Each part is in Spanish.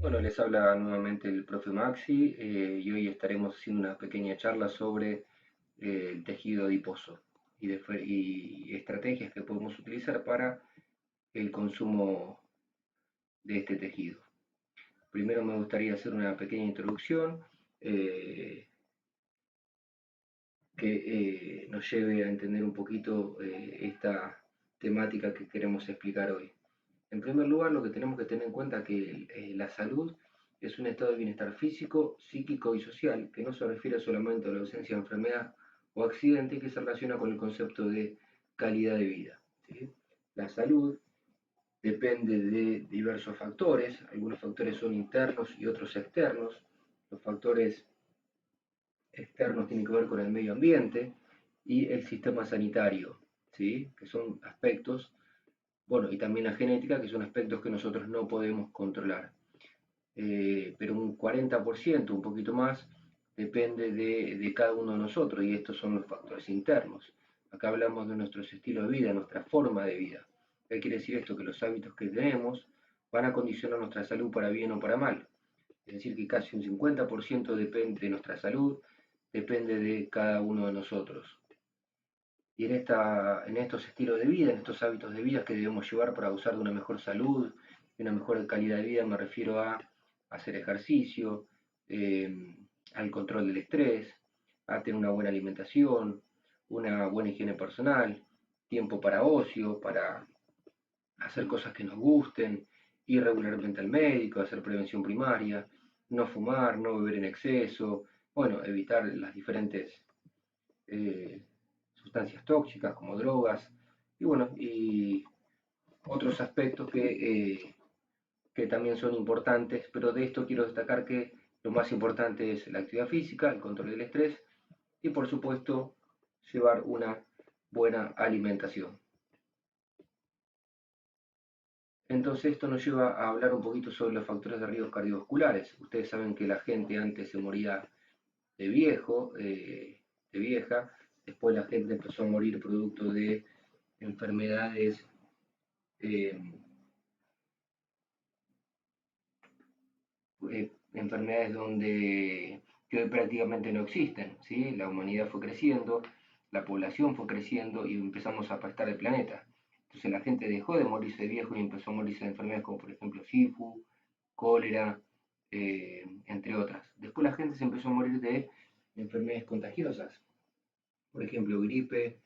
Bueno, les habla nuevamente el profe Maxi y hoy estaremos haciendo una pequeña charla sobre el tejido adiposo y estrategias que podemos utilizar para el consumo de este tejido. Primero me gustaría hacer una pequeña introducción eh, que nos lleve a entender un poquito esta temática que queremos explicar hoy. En primer lugar, lo que tenemos que tener en cuenta es que la salud es un estado de bienestar físico, psíquico y social que no se refiere solamente a la ausencia de enfermedad o accidente y que se relaciona con el concepto de calidad de vida. ¿Sí? La salud depende de diversos factores, algunos factores son internos y otros externos. Los factores externos tienen que ver con el medio ambiente y el sistema sanitario, ¿sí? Que son aspectos, bueno, y también la genética, que son aspectos que nosotros no podemos controlar. Pero un 40%, un poquito más, depende de cada uno de nosotros, y estos son los factores internos. Acá hablamos de nuestros estilos de vida, nuestra forma de vida. ¿Qué quiere decir esto? Que los hábitos que tenemos van a condicionar nuestra salud para bien o para mal. Es decir, que casi un 50% depende de nuestra salud, depende de cada uno de nosotros. Y en estos estilos de vida, en estos hábitos de vida que debemos llevar para gozar de una mejor salud, de una mejor calidad de vida, me refiero a hacer ejercicio, eh, al control del estrés, a tener una buena alimentación, una buena higiene personal, tiempo para ocio, para hacer cosas que nos gusten, ir regularmente al médico, hacer prevención primaria, no fumar, no beber en exceso, bueno, evitar las diferentes eh, sustancias tóxicas como drogas y bueno, y otros aspectos que también son importantes, pero de esto quiero destacar que lo más importante es la actividad física, el control del estrés y por supuesto llevar una buena alimentación. Entonces esto nos lleva a hablar un poquito sobre los factores de riesgo cardiovasculares. Ustedes saben que la gente antes se moría de viejo, de vieja, después la gente empezó a morir producto de enfermedades, eh, enfermedades que hoy prácticamente no existen, ¿sí? La humanidad fue creciendo, la población fue creciendo y empezamos a aplastar el planeta. Entonces la gente dejó de morirse de viejo y empezó a morirse de enfermedades como por ejemplo SIFU, cólera, entre otras. Después la gente se empezó a morir de enfermedades contagiosas, por ejemplo gripe,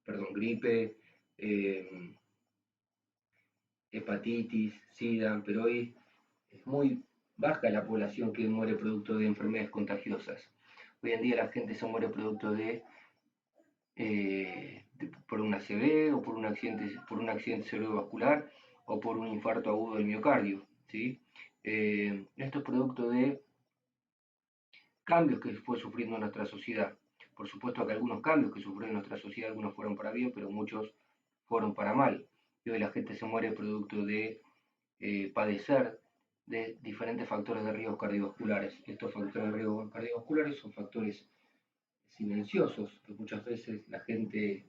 perdón, gripe, eh, hepatitis, SIDA, pero hoy es muy baja la población que muere producto de enfermedades contagiosas. Hoy en día la gente se muere producto por un ACV o por un accidente cerebrovascular o por un infarto agudo del miocardio. ¿Sí? Esto es producto de cambios que fue sufriendo nuestra sociedad. Por supuesto que algunos cambios que sufrió nuestra sociedad, algunos fueron para bien, pero muchos fueron para mal. Y hoy la gente se muere producto de padecer de diferentes factores de riesgo cardiovasculares. Estos factores de riesgo cardiovasculares son factores silenciosos que muchas veces la gente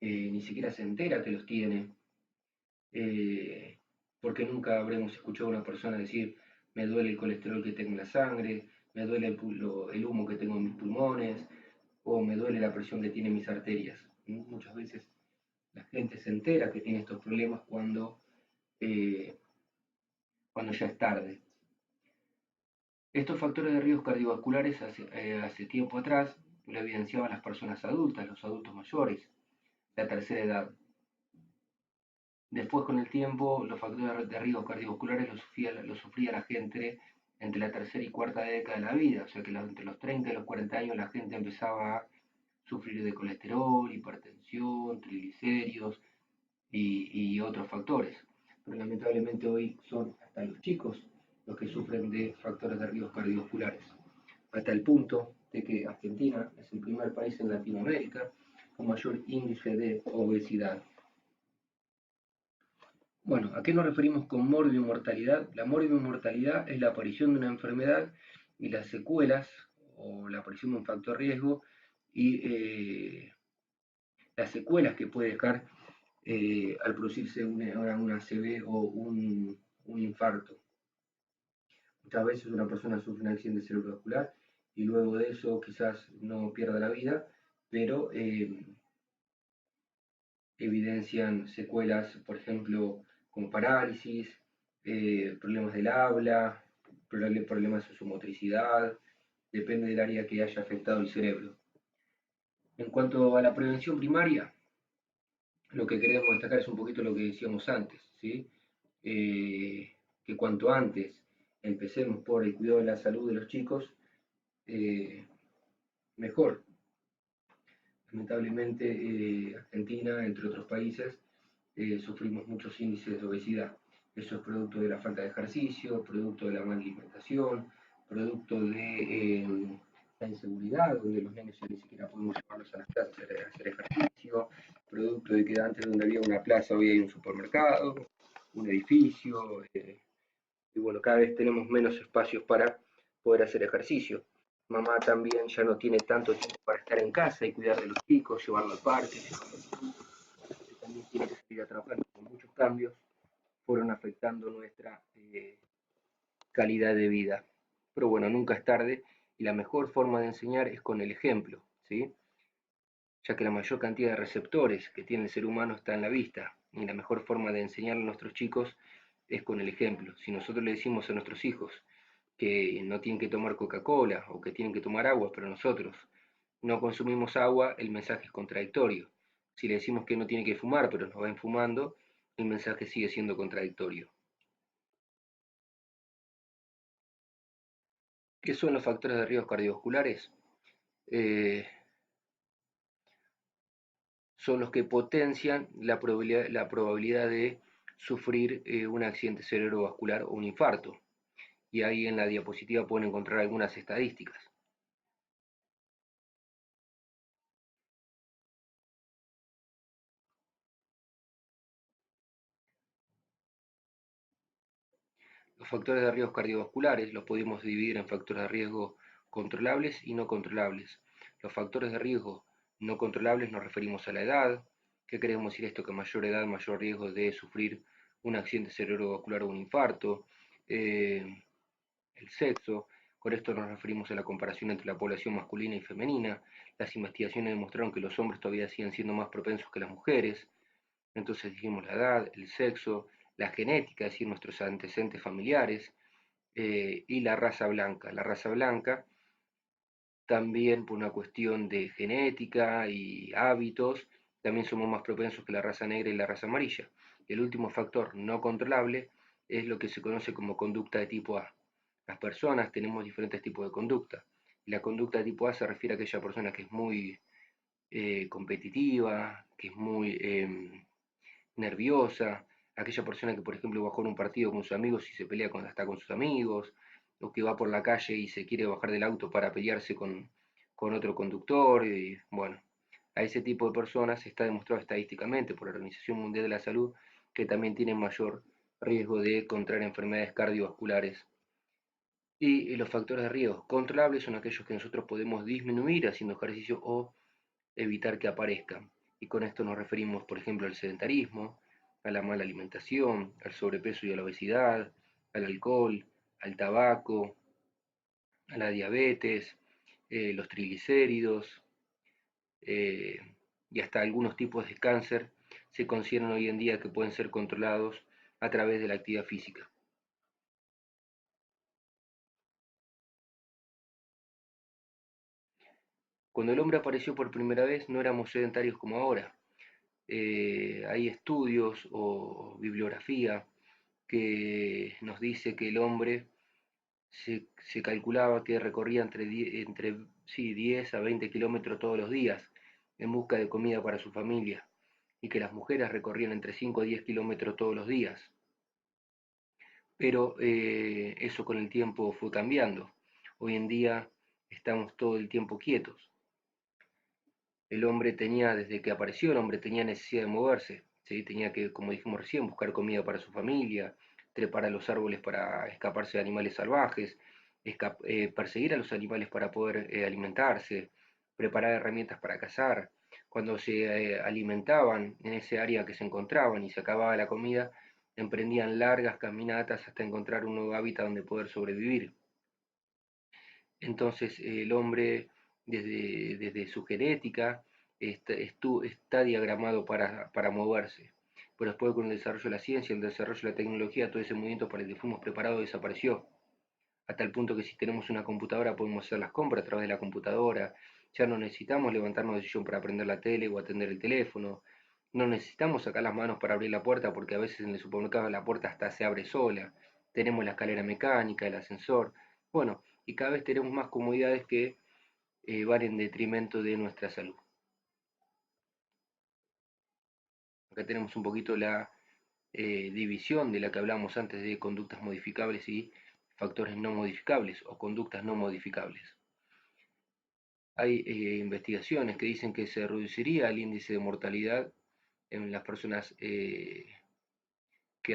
ni siquiera se entera que los tiene, eh, porque nunca habremos escuchado a una persona decir, me duele el colesterol que tengo en la sangre, me duele el humo que tengo en mis pulmones, o me duele la presión que tienen mis arterias. Muchas veces la gente se entera que tiene estos problemas eh, cuando ya es tarde. Estos factores de riesgo cardiovasculares hace tiempo atrás lo evidenciaban las personas adultas, los adultos mayores, la tercera edad. Después, con el tiempo, los factores de riesgo cardiovasculares los sufría la gente entre la tercera y cuarta década de la vida, o sea que entre los 30 y los 40 años la gente empezaba a sufrir de colesterol, hipertensión, triglicéridos y otros factores. Pero lamentablemente hoy son hasta los chicos los que sufren de factores de riesgo cardiovasculares, hasta el punto de que Argentina es el primer país en Latinoamérica con mayor índice de obesidad. Bueno, ¿a qué nos referimos con mortalidad? La mortalidad es la aparición de una enfermedad y las secuelas o la aparición de un factor riesgo y las secuelas que puede dejar al producirse una ACV o un infarto. Muchas veces una persona sufre un accidente cerebrovascular y luego de eso quizás no pierda la vida, pero evidencian secuelas, por ejemplo, como parálisis, problemas del habla, problemas de su motricidad, depende del área que haya afectado el cerebro. En cuanto a la prevención primaria, lo que queremos destacar es un poquito lo que decíamos antes, ¿sí? Que cuanto antes empecemos por el cuidado de la salud de los chicos, mejor. Lamentablemente, Argentina, entre otros países, sufrimos muchos índices de obesidad. Eso es producto de la falta de ejercicio, producto de la mala alimentación, producto de la inseguridad, donde los niños ya ni siquiera podemos llevarlos a las plazas a hacer ejercicio, producto de que antes donde había una plaza hoy hay un supermercado, un edificio, y bueno, cada vez tenemos menos espacios para poder hacer ejercicio. Mamá también ya no tiene tanto tiempo para estar en casa y cuidar de los chicos, llevarlo al parque, también tiene que salir a trabajar. Con muchos cambios fueron afectando nuestra calidad de vida. Pero bueno, nunca es tarde y la mejor forma de enseñar es con el ejemplo, ¿sí? Ya que la mayor cantidad de receptores que tiene el ser humano está en la vista y la mejor forma de enseñar a nuestros chicos es con el ejemplo. Si nosotros le decimos a nuestros hijos que no tienen que tomar Coca-Cola o que tienen que tomar agua, pero nosotros no consumimos agua, el mensaje es contradictorio. Si le decimos que no tiene que fumar, pero nos va fumando, el mensaje sigue siendo contradictorio. ¿Qué son los factores de riesgo cardiovasculares? Eh, Son los que potencian la probabilidad de sufrir un accidente cerebrovascular o un infarto. Y ahí en la diapositiva pueden encontrar algunas estadísticas. Los factores de riesgo cardiovasculares los podemos dividir en factores de riesgo controlables y no controlables. Los factores de riesgo no controlables nos referimos a la edad. ¿Qué queremos decir esto? Que mayor edad, mayor riesgo de sufrir un accidente cerebrovascular o un infarto. El sexo. Con esto nos referimos a la comparación entre la población masculina y femenina. Las investigaciones demostraron que los hombres todavía siguen siendo más propensos que las mujeres. Entonces dijimos la edad, el sexo, la genética, es decir, nuestros antecedentes familiares, y la raza blanca. La raza blanca también por una cuestión de genética y hábitos, también somos más propensos que la raza negra y la raza amarilla. El último factor no controlable es lo que se conoce como conducta de tipo A. Las personas tenemos diferentes tipos de conducta. La conducta de tipo A se refiere a aquella persona que es muy competitiva, que es muy nerviosa, aquella persona que, por ejemplo, va a jugar un partido con sus amigos y se pelea hasta con sus amigos, o que va por la calle y se quiere bajar del auto para pelearse con otro conductor, y bueno, a ese tipo de personas está demostrado estadísticamente por la Organización Mundial de la Salud que también tienen mayor riesgo de contraer enfermedades cardiovasculares. Y los factores de riesgo controlables son aquellos que nosotros podemos disminuir haciendo ejercicio o evitar que aparezcan. Y con esto nos referimos, por ejemplo, al sedentarismo, a la mala alimentación, al sobrepeso y a la obesidad, al alcohol, al tabaco, a la diabetes, los triglicéridos, eh, y hasta algunos tipos de cáncer se consideran hoy en día que pueden ser controlados a través de la actividad física. Cuando el hombre apareció por primera vez no éramos sedentarios como ahora. Hay estudios o bibliografía que nos dice que el hombre se calculaba que recorría entre sí, 10 a 20 kilómetros todos los días en busca de comida para su familia y que las mujeres recorrían entre 5 a 10 kilómetros todos los días. Pero eso con el tiempo fue cambiando. Hoy en día estamos todo el tiempo quietos. El hombre tenía, desde que apareció, el hombre tenía necesidad de moverse, ¿sí? Tenía que, como dijimos recién, buscar comida para su familia, trepar a los árboles para escaparse de animales salvajes, perseguir a los animales para poder alimentarse, preparar herramientas para cazar. Cuando se alimentaban en ese área que se encontraban y se acababa la comida, emprendían largas caminatas hasta encontrar un nuevo hábitat donde poder sobrevivir. Entonces el hombre, desde su genética, está diagramado para moverse. Pero después con el desarrollo de la ciencia, el desarrollo de la tecnología, todo ese movimiento para el que fuimos preparados desapareció. A tal punto que si tenemos una computadora podemos hacer las compras a través de la computadora, ya no necesitamos levantarnos del sillón para prender la tele o atender el teléfono, no necesitamos sacar las manos para abrir la puerta porque a veces en el supermercado la puerta hasta se abre sola, tenemos la escalera mecánica, el ascensor, bueno, y cada vez tenemos más comodidades que van en detrimento de nuestra salud. Acá tenemos un poquito la división de la que hablamos antes de conductas modificables y factores no modificables o conductas no modificables. Hay investigaciones que dicen que se reduciría el índice de mortalidad en las personas que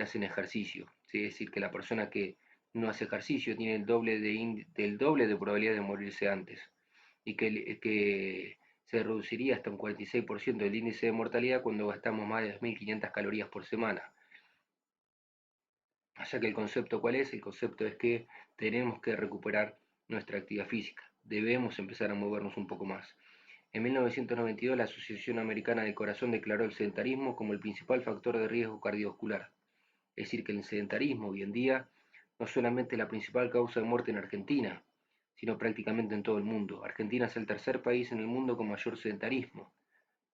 hacen ejercicio. ¿Sí? Es decir, que la persona que no hace ejercicio tiene el doble de probabilidad de morirse antes. Y que se reduciría hasta un 46% del índice de mortalidad cuando gastamos más de 2.500 calorías por semana. O sea que el concepto, ¿cuál es? El concepto es que tenemos que recuperar nuestra actividad física. Debemos empezar a movernos un poco más. En 1992, la Asociación Americana del Corazón declaró el sedentarismo como el principal factor de riesgo cardiovascular. Es decir, que el sedentarismo hoy en día no solamente es la principal causa de muerte en Argentina, sino prácticamente en todo el mundo. Argentina es el tercer país en el mundo con mayor sedentarismo,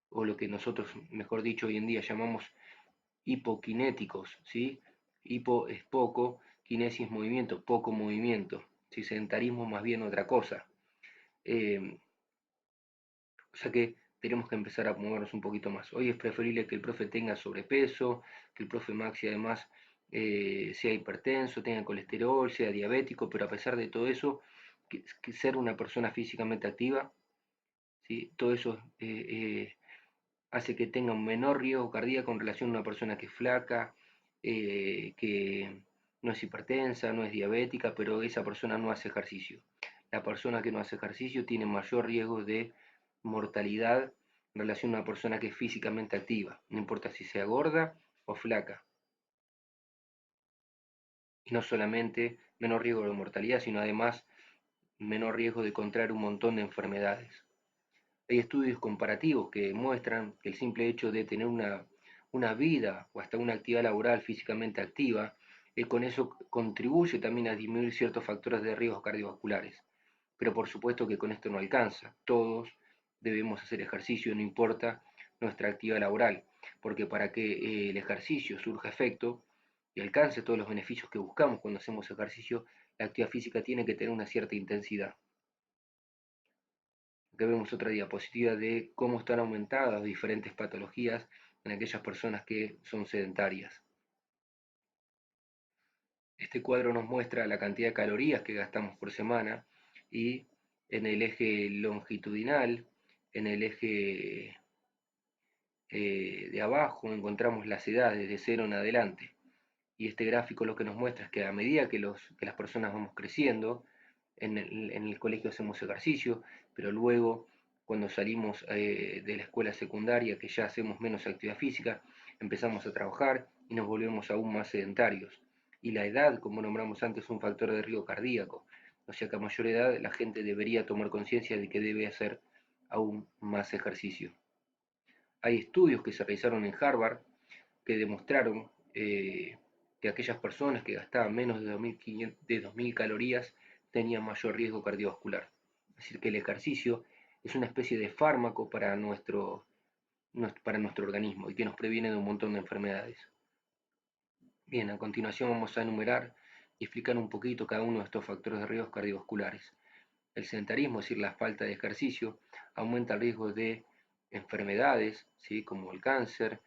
o lo que nosotros, mejor dicho, hoy en día llamamos hipoquinéticos, ¿sí? Hipo es poco, kinesis movimiento, poco movimiento, ¿sí? Sedentarismo más bien otra cosa. Eh, O sea que tenemos que empezar a movernos un poquito más. Hoy es preferible que el profe tenga sobrepeso, que el profe Maxi además sea hipertenso, tenga colesterol, sea diabético, pero a pesar de todo eso, que ser una persona físicamente activa, ¿sí? Todo eso hace que tenga un menor riesgo cardíaco en relación a una persona que es flaca, que no es hipertensa, no es diabética, pero esa persona no hace ejercicio. La persona que no hace ejercicio tiene mayor riesgo de mortalidad en relación a una persona que es físicamente activa, no importa si sea gorda o flaca. Y no solamente menor riesgo de mortalidad, sino además menor riesgo de contraer un montón de enfermedades. Hay estudios comparativos que muestran que el simple hecho de tener una vida o hasta una actividad laboral físicamente activa, con eso contribuye también a disminuir ciertos factores de riesgos cardiovasculares. Pero por supuesto que con esto no alcanza. Todos debemos hacer ejercicio, no importa nuestra actividad laboral, porque para que el ejercicio surja efecto y alcance todos los beneficios que buscamos cuando hacemos ejercicio, la actividad física tiene que tener una cierta intensidad. Acá vemos otra diapositiva de cómo están aumentadas diferentes patologías en aquellas personas que son sedentarias. Este cuadro nos muestra la cantidad de calorías que gastamos por semana y en el eje longitudinal, en el eje de abajo encontramos las edades de 0 en adelante. Y este gráfico lo que nos muestra es que a medida que las personas vamos creciendo, en el colegio hacemos ejercicio, pero luego cuando salimos de la escuela secundaria, que ya hacemos menos actividad física, empezamos a trabajar y nos volvemos aún más sedentarios. Y la edad, como nombramos antes, es un factor de riesgo cardíaco. O sea que a mayor edad la gente debería tomar conciencia de que debe hacer aún más ejercicio. Hay estudios que se realizaron en Harvard que demostraron que aquellas personas que gastaban menos de 2.000 calorías tenían mayor riesgo cardiovascular. Es decir, que el ejercicio es una especie de fármaco para nuestro organismo y que nos previene de un montón de enfermedades. Bien, a continuación vamos a enumerar y explicar un poquito cada uno de estos factores de riesgo cardiovasculares. El sedentarismo, es decir, la falta de ejercicio, aumenta el riesgo de enfermedades, ¿sí? Como el cáncer,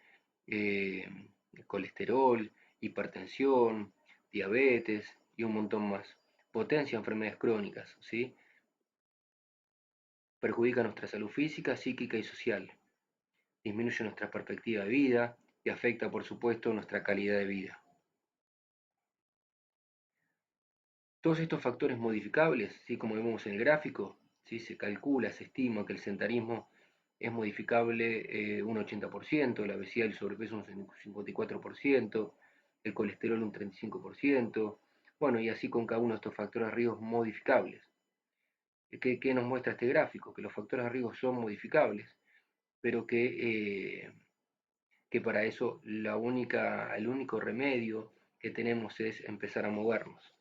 eh, el colesterol, hipertensión, diabetes y un montón más. Potencia enfermedades crónicas, ¿sí? Perjudica nuestra salud física, psíquica y social. Disminuye nuestra perspectiva de vida y afecta, por supuesto, nuestra calidad de vida. Todos estos factores modificables, ¿sí? Como vemos en el gráfico, ¿sí? Se calcula, se estima que el sedentarismo es modificable un 80%, la obesidad y el sobrepeso un 54%, el colesterol un 35%, bueno, y así con cada uno de estos factores de riesgo modificables. ¿Qué nos muestra este gráfico? Que los factores de riesgo son modificables, pero que para eso el único remedio que tenemos es empezar a movernos.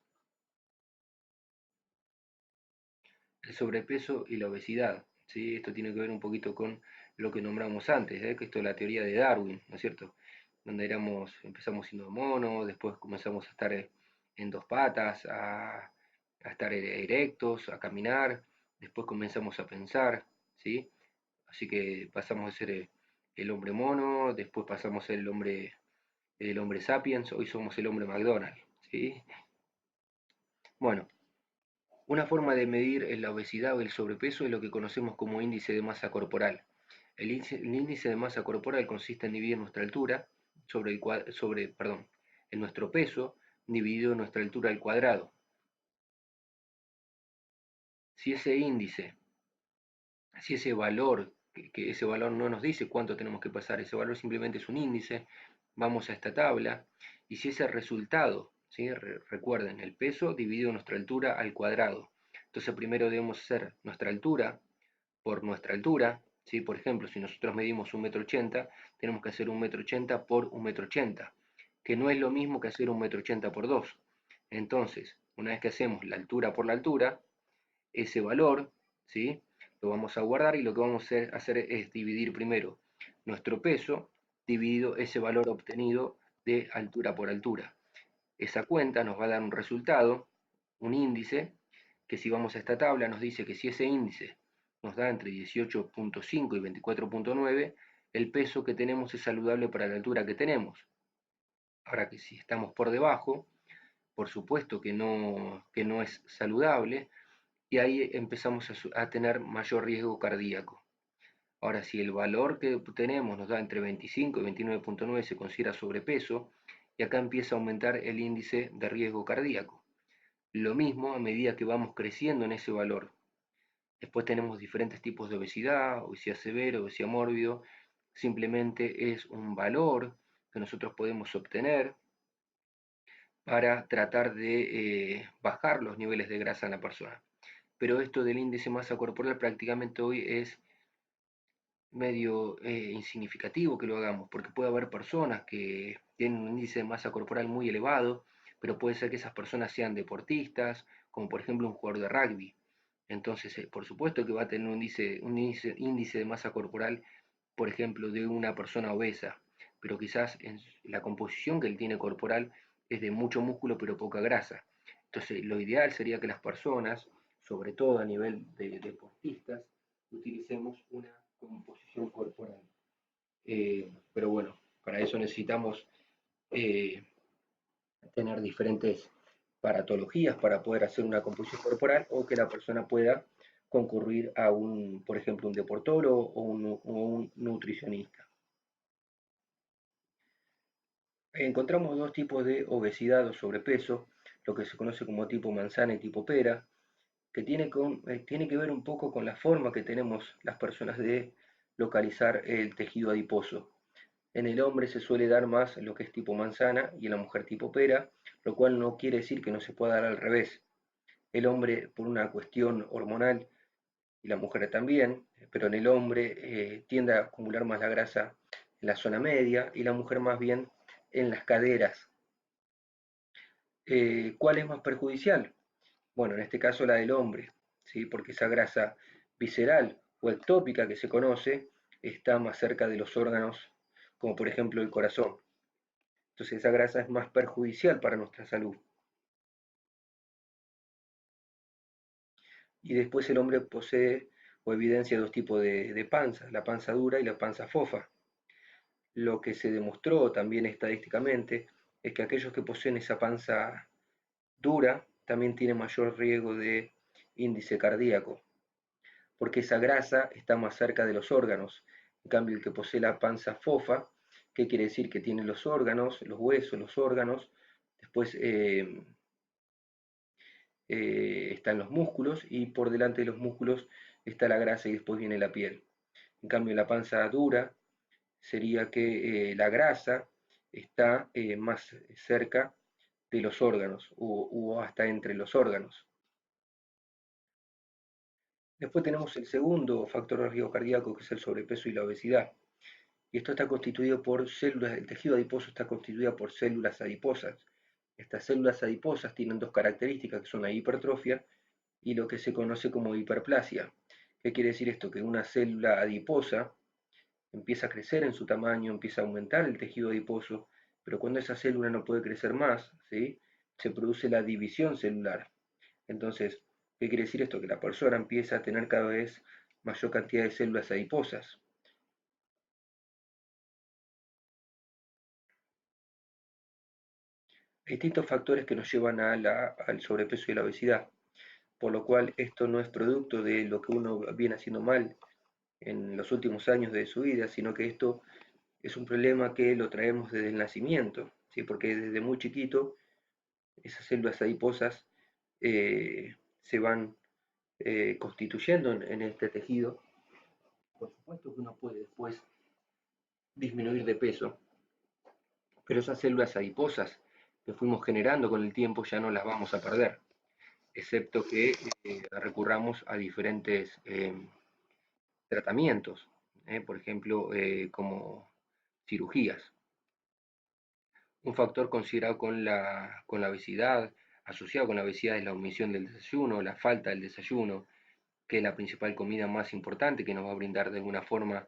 El sobrepeso y la obesidad, ¿sí? Esto tiene que ver un poquito con lo que nombramos antes, que esto es la teoría de Darwin, ¿no es cierto? Donde empezamos siendo monos, después comenzamos a estar en dos patas, a estar erectos, a caminar, después comenzamos a pensar, ¿sí? Así que pasamos de ser el hombre mono, después pasamos a ser el hombre sapiens, hoy somos el hombre McDonald's, ¿sí? Bueno, una forma de medir la obesidad o el sobrepeso es lo que conocemos como índice de masa corporal. El índice de masa corporal consiste en dividir nuestra altura en nuestro peso dividido nuestra altura al cuadrado. Si ese índice, si ese valor, que ese valor no nos dice cuánto tenemos que pasar, ese valor simplemente es un índice, vamos a esta tabla, y si ese resultado, ¿sí? Recuerden, el peso dividido nuestra altura al cuadrado. Entonces primero debemos hacer nuestra altura por nuestra altura, ¿sí? Por ejemplo, si nosotros medimos 1,80 m, tenemos que hacer 1,80 m por 1,80 m, que no es lo mismo que hacer 1,80 m por 2. Entonces, una vez que hacemos la altura por la altura, ese valor, ¿sí? Lo vamos a guardar y lo que vamos a hacer es dividir primero nuestro peso dividido ese valor obtenido de altura por altura. Esa cuenta nos va a dar un resultado, un índice, que si vamos a esta tabla nos dice que si ese índice nos da entre 18,5 y 24,9, el peso que tenemos es saludable para la altura que tenemos. Ahora que si estamos por debajo, por supuesto que no es saludable, y ahí empezamos a tener mayor riesgo cardíaco. Ahora, si el valor que tenemos nos da entre 25 y 29,9, se considera sobrepeso, y acá empieza a aumentar el índice de riesgo cardíaco. Lo mismo a medida que vamos creciendo en ese valor. Después tenemos diferentes tipos de obesidad severo, obesidad mórbido. Simplemente es un valor que nosotros podemos obtener para tratar de bajar los niveles de grasa en la persona. Pero esto del índice de masa corporal prácticamente hoy es medio insignificativo que lo hagamos, porque puede haber personas que tienen un índice de masa corporal muy elevado, pero puede ser que esas personas sean deportistas, como por ejemplo un jugador de rugby. Entonces, por supuesto que va a tener índice de masa corporal, por ejemplo, de una persona obesa, pero quizás en la composición que él tiene corporal es de mucho músculo pero poca grasa. Entonces, lo ideal sería que las personas, sobre todo a nivel de deportistas, utilicemos una composición corporal. Pero bueno, para eso necesitamos eh, tener diferentes patologías para poder hacer una composición corporal, o que la persona pueda concurrir a por ejemplo, un deportólogo o un nutricionista. Encontramos dos tipos de obesidad o sobrepeso, lo que se conoce como tipo manzana y tipo pera, que tiene que ver un poco con la forma que tenemos las personas de localizar el tejido adiposo. En el hombre se suele dar más lo que es tipo manzana y en la mujer tipo pera, lo cual no quiere decir que no se pueda dar al revés. El hombre por una cuestión hormonal y la mujer también, pero en el hombre tiende a acumular más la grasa en la zona media y la mujer más bien en las caderas. ¿Cuál es más perjudicial? Bueno, en este caso la del hombre, ¿sí? Porque esa grasa visceral o ectópica que se conoce está más cerca de los órganos, como por ejemplo el corazón. Entonces esa grasa es más perjudicial para nuestra salud. Y después el hombre posee o evidencia dos tipos de panza, la panza dura y la panza fofa. Lo que se demostró también estadísticamente es que aquellos que poseen esa panza dura también tienen mayor riesgo de índice cardíaco, porque esa grasa está más cerca de los órganos. En cambio, el que posee la panza fofa, ¿qué quiere decir? Que tiene los órganos, los huesos, los órganos, después están los músculos y por delante de los músculos está la grasa y después viene la piel. En cambio, la panza dura sería que la grasa está más cerca de los órganos o hasta entre los órganos. Después tenemos el segundo factor de riesgo cardíaco, que es el sobrepeso y la obesidad. Y esto está constituido por células, el tejido adiposo está constituido por células adiposas. Estas células adiposas tienen dos características, que son la hipertrofia y lo que se conoce como hiperplasia. ¿Qué quiere decir esto? Que una célula adiposa empieza a crecer en su tamaño, empieza a aumentar el tejido adiposo, pero cuando esa célula no puede crecer más, ¿sí? Se produce la división celular. Entonces, ¿qué quiere decir esto? Que la persona empieza a tener cada vez mayor cantidad de células adiposas. Hay distintos factores que nos llevan al sobrepeso y la obesidad, por lo cual esto no es producto de lo que uno viene haciendo mal en los últimos años de su vida, sino que esto es un problema que lo traemos desde el nacimiento, ¿sí? Porque desde muy chiquito esas células adiposas se van constituyendo en este tejido. Por supuesto que uno puede después disminuir de peso, pero esas células adiposas que fuimos generando con el tiempo ya no las vamos a perder, excepto que recurramos a diferentes tratamientos, por ejemplo, como cirugías. Un factor considerado con la obesidad, asociado con la obesidad, es la omisión del desayuno, la falta del desayuno, que es la principal comida más importante que nos va a brindar de alguna forma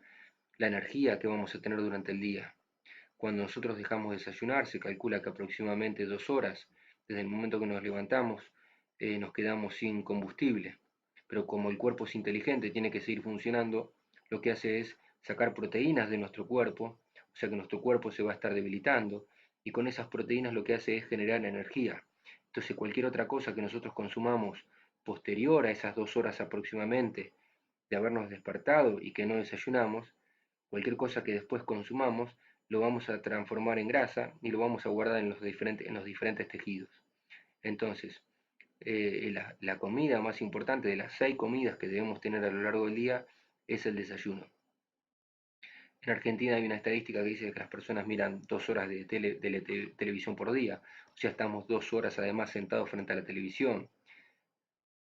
la energía que vamos a tener durante el día. Cuando nosotros dejamos de desayunar, se calcula que aproximadamente 2 horas desde el momento que nos levantamos nos quedamos sin combustible. Pero como el cuerpo es inteligente, tiene que seguir funcionando, lo que hace es sacar proteínas de nuestro cuerpo, o sea que nuestro cuerpo se va a estar debilitando, y con esas proteínas lo que hace es generar energía. Entonces cualquier otra cosa que nosotros consumamos posterior a esas 2 horas aproximadamente de habernos despertado y que no desayunamos, cualquier cosa que después consumamos, lo vamos a transformar en grasa y lo vamos a guardar en los diferentes tejidos. Entonces, la comida más importante de las 6 comidas que debemos tener a lo largo del día es el desayuno. En Argentina hay una estadística que dice que las personas miran 2 horas de televisión por día, o sea, estamos 2 horas además sentados frente a la televisión.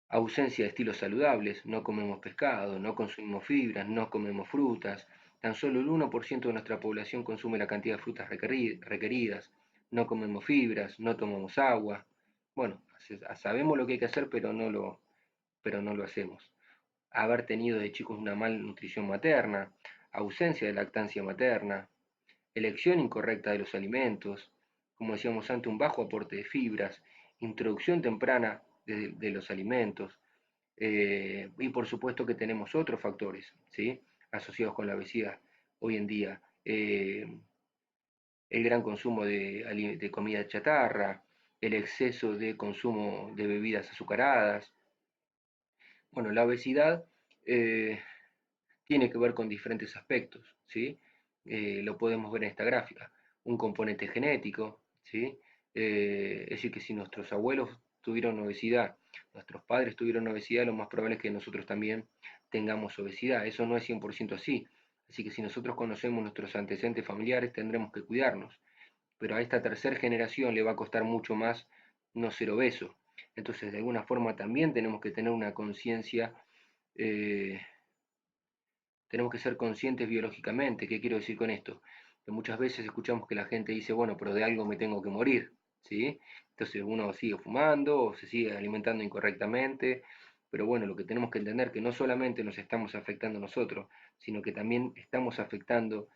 Ausencia de estilos saludables, no comemos pescado, no consumimos fibras, no comemos frutas, tan solo el 1% de nuestra población consume la cantidad de frutas requeridas, no comemos fibras, no tomamos agua. Bueno, sabemos lo que hay que hacer, pero no lo hacemos. Haber tenido de chicos una malnutrición materna, ausencia de lactancia materna, elección incorrecta de los alimentos, como decíamos antes, un bajo aporte de fibras, introducción temprana de los alimentos, y por supuesto que tenemos otros factores, ¿sí? Asociados con la obesidad hoy en día. El gran consumo de comida chatarra, el exceso de consumo de bebidas azucaradas. Bueno, la obesidad tiene que ver con diferentes aspectos, ¿sí? Lo podemos ver en esta gráfica. Un componente genético, ¿sí? Es decir, que si nuestros abuelos tuvieron obesidad, nuestros padres tuvieron obesidad, lo más probable es que nosotros también tengamos obesidad. Eso no es 100% así. Así que si nosotros conocemos nuestros antecedentes familiares, tendremos que cuidarnos. Pero a esta tercera generación le va a costar mucho más no ser obeso. Entonces, de alguna forma también tenemos que tener una conciencia eh, tenemos que ser conscientes biológicamente. ¿Qué quiero decir con esto? Que muchas veces escuchamos que la gente dice, bueno, pero de algo me tengo que morir, ¿sí? Entonces uno sigue fumando o se sigue alimentando incorrectamente, pero bueno, lo que tenemos que entender es que no solamente nos estamos afectando nosotros, sino que también estamos afectando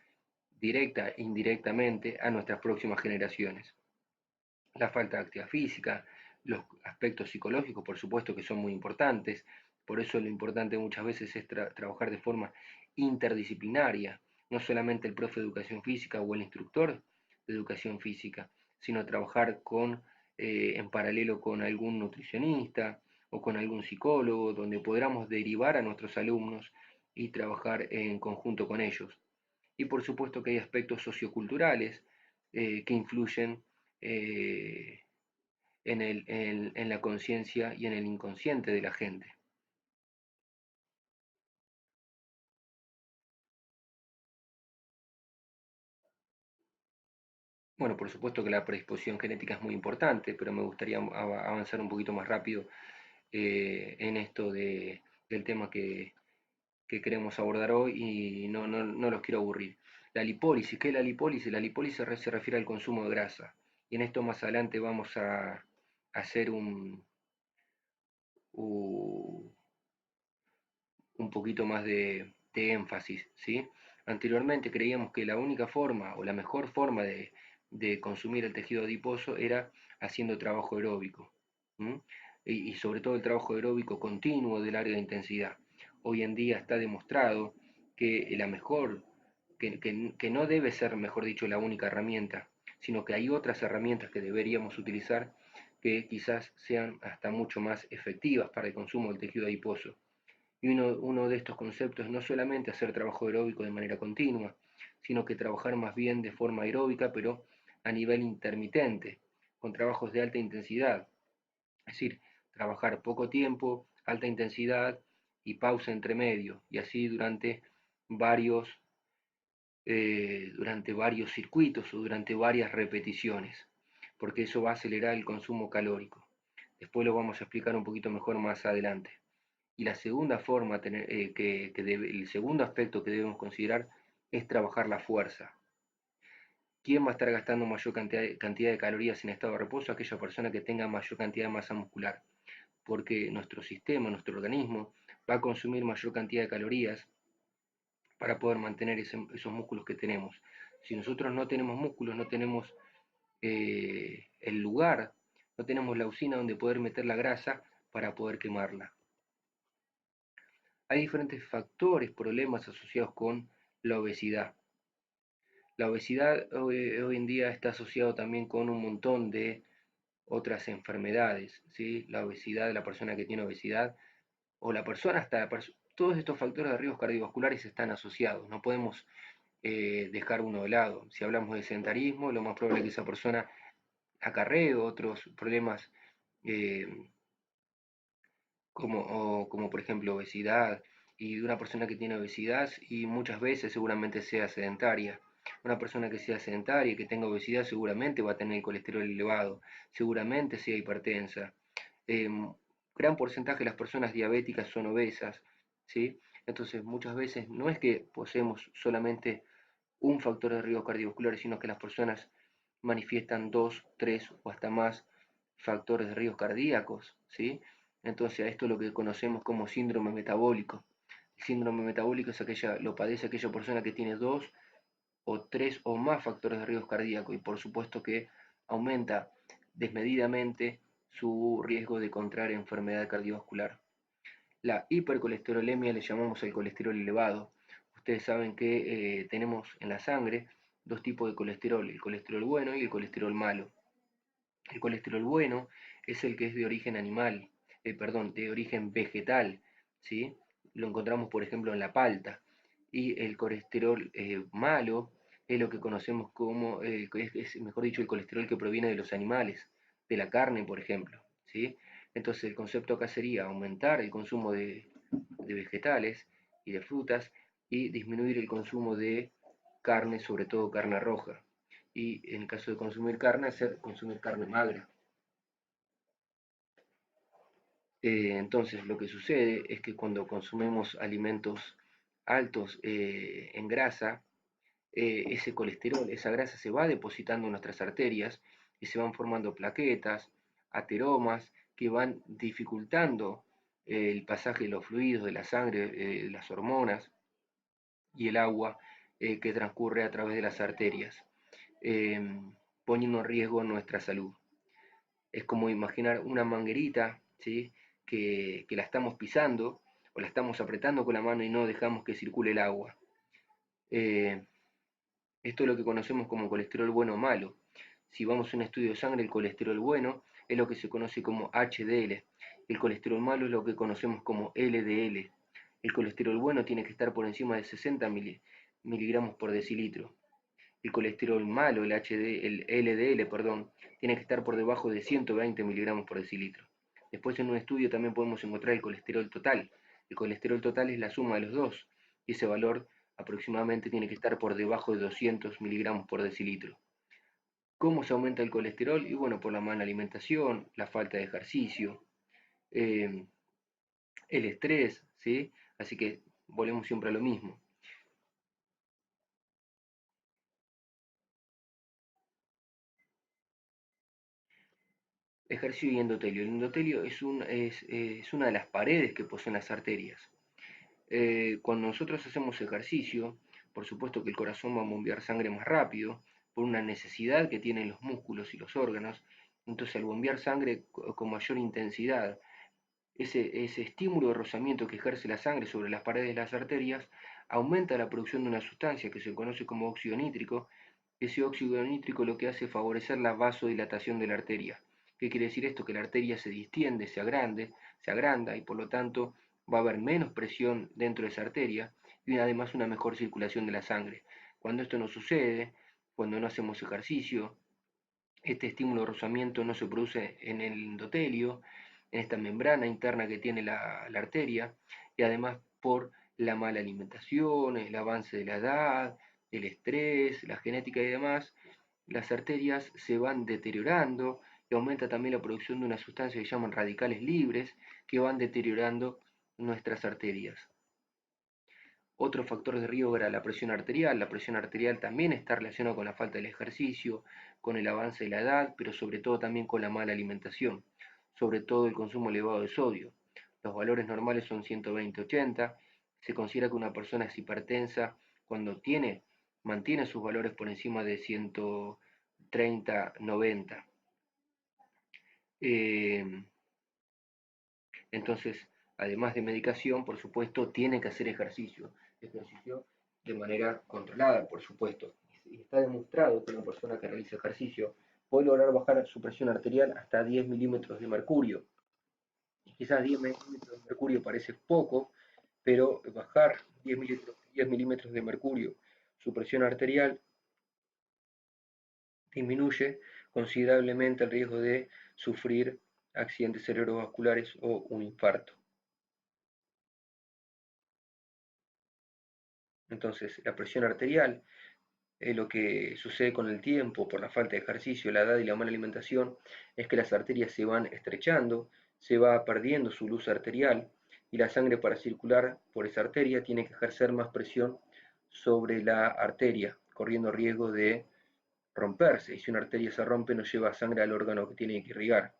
directa e indirectamente a nuestras próximas generaciones. La falta de actividad física, los aspectos psicológicos, por supuesto que son muy importantes, por eso lo importante muchas veces es trabajar de forma interdisciplinaria, no solamente el profe de educación física o el instructor de educación física, sino trabajar en paralelo con algún nutricionista o con algún psicólogo, donde podamos derivar a nuestros alumnos y trabajar en conjunto con ellos. Y por supuesto que hay aspectos socioculturales que influyen eh, en la conciencia y en el inconsciente de la gente. Bueno, por supuesto que la predisposición genética es muy importante, pero me gustaría avanzar un poquito más rápido en esto del tema que queremos abordar hoy y no los quiero aburrir. La lipólisis, ¿qué es la lipólisis? La lipólisis se refiere al consumo de grasa. Y en esto más adelante vamos a hacer u- un poquito más de énfasis, ¿sí? Anteriormente creíamos que la única forma o la mejor forma de consumir el tejido adiposo era haciendo trabajo aeróbico, ¿m? Y sobre todo el trabajo aeróbico continuo de larga intensidad. Hoy en día está demostrado que la mejor, que no debe ser, mejor dicho, la única herramienta, sino que hay otras herramientas que deberíamos utilizar que quizás sean hasta mucho más efectivas para el consumo del tejido adiposo. Y uno de estos conceptos es no solamente hacer trabajo aeróbico de manera continua, sino que trabajar más bien de forma aeróbica, pero a nivel intermitente, con trabajos de alta intensidad. Es decir, trabajar poco tiempo, alta intensidad y pausa entre medio, y así durante varios circuitos o durante varias repeticiones, porque eso va a acelerar el consumo calórico. Después lo vamos a explicar un poquito mejor más adelante. Y la segunda forma, el segundo aspecto que debemos considerar es trabajar la fuerza. ¿Quién va a estar gastando mayor cantidad de calorías en estado de reposo? Aquella persona que tenga mayor cantidad de masa muscular, porque nuestro sistema, nuestro organismo, va a consumir mayor cantidad de calorías para poder mantener esos músculos que tenemos. Si nosotros no tenemos músculos, no tenemos el lugar, no tenemos la usina donde poder meter la grasa para poder quemarla. Hay diferentes factores, problemas asociados con la obesidad. La obesidad hoy en día está asociado también con un montón de otras enfermedades, ¿sí? La obesidad, la persona que tiene obesidad, o la persona todos estos factores de riesgos cardiovasculares están asociados, no podemos dejar uno de lado. Si hablamos de sedentarismo, lo más probable es que esa persona acarree otros problemas eh, como por ejemplo obesidad, y una persona que tiene obesidad y muchas veces seguramente sea sedentaria. Una persona que sea sedentaria y que tenga obesidad seguramente va a tener el colesterol elevado, seguramente sea hipertensa. Gran porcentaje de las personas diabéticas son obesas, ¿sí? Entonces muchas veces no es que poseemos solamente un factor de riesgo cardiovascular, sino que las personas manifiestan dos, tres o hasta más factores de riesgo cardíacos, ¿sí? Entonces a esto es lo que conocemos como síndrome metabólico. El síndrome metabólico lo padece aquella persona que tiene dos o tres o más factores de riesgo cardíaco y por supuesto que aumenta desmedidamente su riesgo de contraer enfermedad cardiovascular. La hipercolesterolemia le llamamos el colesterol elevado. Ustedes saben que tenemos en la sangre dos tipos de colesterol, el colesterol bueno y el colesterol malo. El colesterol bueno es el que es de origen animal, perdón, de origen vegetal, ¿sí? Lo encontramos, por ejemplo, en la palta. Y el colesterol malo es lo que conocemos como, mejor dicho, el colesterol que proviene de los animales, de la carne, por ejemplo, ¿sí? Entonces el concepto acá sería aumentar el consumo de vegetales y de frutas y disminuir el consumo de carne, sobre todo carne roja. Y en el caso de consumir carne, consumir carne magra. Entonces lo que sucede es que cuando consumimos alimentos altos en grasa, ese colesterol, esa grasa se va depositando en nuestras arterias y se van formando plaquetas, ateromas, que van dificultando el pasaje de los fluidos, de la sangre, las hormonas y el agua que transcurre a través de las arterias, eh, poniendo en riesgo nuestra salud. Es como imaginar una manguerita, ¿sí? Que la estamos pisando o la estamos apretando con la mano y no dejamos que circule el agua. Eh, Esto es lo que conocemos como colesterol bueno o malo. Si vamos a un estudio de sangre, el colesterol bueno es lo que se conoce como HDL. El colesterol malo es lo que conocemos como LDL. El colesterol bueno tiene que estar por encima de 60 miligramos por decilitro. El colesterol malo, el LDL, perdón, tiene que estar por debajo de 120 miligramos por decilitro. Después en un estudio también podemos encontrar el colesterol total. El colesterol total es la suma de los dos y ese valor aproximadamente tiene que estar por debajo de 200 miligramos por decilitro. ¿Cómo se aumenta el colesterol? Y bueno, por la mala alimentación, la falta de ejercicio, eh, el estrés, ¿sí? Así que volvemos siempre a lo mismo. Ejercicio y endotelio. El endotelio es una de las paredes que poseen las arterias. Cuando nosotros hacemos ejercicio, por supuesto que el corazón va a bombear sangre más rápido por una necesidad que tienen los músculos y los órganos. Entonces, al bombear sangre con mayor intensidad, ese estímulo de rozamiento que ejerce la sangre sobre las paredes de las arterias aumenta la producción de una sustancia que se conoce como óxido nítrico. Ese óxido nítrico lo que hace es favorecer la vasodilatación de la arteria. ¿Qué quiere decir esto? Que la arteria se distiende, se agranda y por lo tanto va a haber menos presión dentro de esa arteria y además una mejor circulación de la sangre. Cuando esto no sucede, cuando no hacemos ejercicio, este estímulo de rozamiento no se produce en el endotelio, en esta membrana interna que tiene la arteria, y además por la mala alimentación, el avance de la edad, el estrés, la genética y demás, las arterias se van deteriorando y aumenta también la producción de una sustancia que llaman radicales libres que van deteriorando nuestras arterias. Otro factor de riesgo era la presión arterial. La presión arterial también está relacionada con la falta del ejercicio, con el avance de la edad, pero sobre todo también con la mala alimentación, sobre todo el consumo elevado de sodio. Los valores normales son 120-80. Se considera que una persona es hipertensa cuando mantiene sus valores por encima de 130-90. Entonces, además de medicación, por supuesto, tiene que hacer ejercicio de manera controlada, por supuesto. Y está demostrado que una persona que realiza ejercicio puede lograr bajar su presión arterial hasta 10 milímetros de mercurio. Y quizás 10 milímetros de mercurio parece poco, pero bajar 10 milímetros de mercurio su presión arterial disminuye considerablemente el riesgo de sufrir accidentes cerebrovasculares o un infarto. Entonces, la presión arterial, lo que sucede con el tiempo por la falta de ejercicio, la edad y la mala alimentación, es que las arterias se van estrechando, se va perdiendo su luz arterial y la sangre para circular por esa arteria tiene que ejercer más presión sobre la arteria, corriendo riesgo de romperse. Y si una arteria se rompe, no lleva sangre al órgano que tiene que irrigar.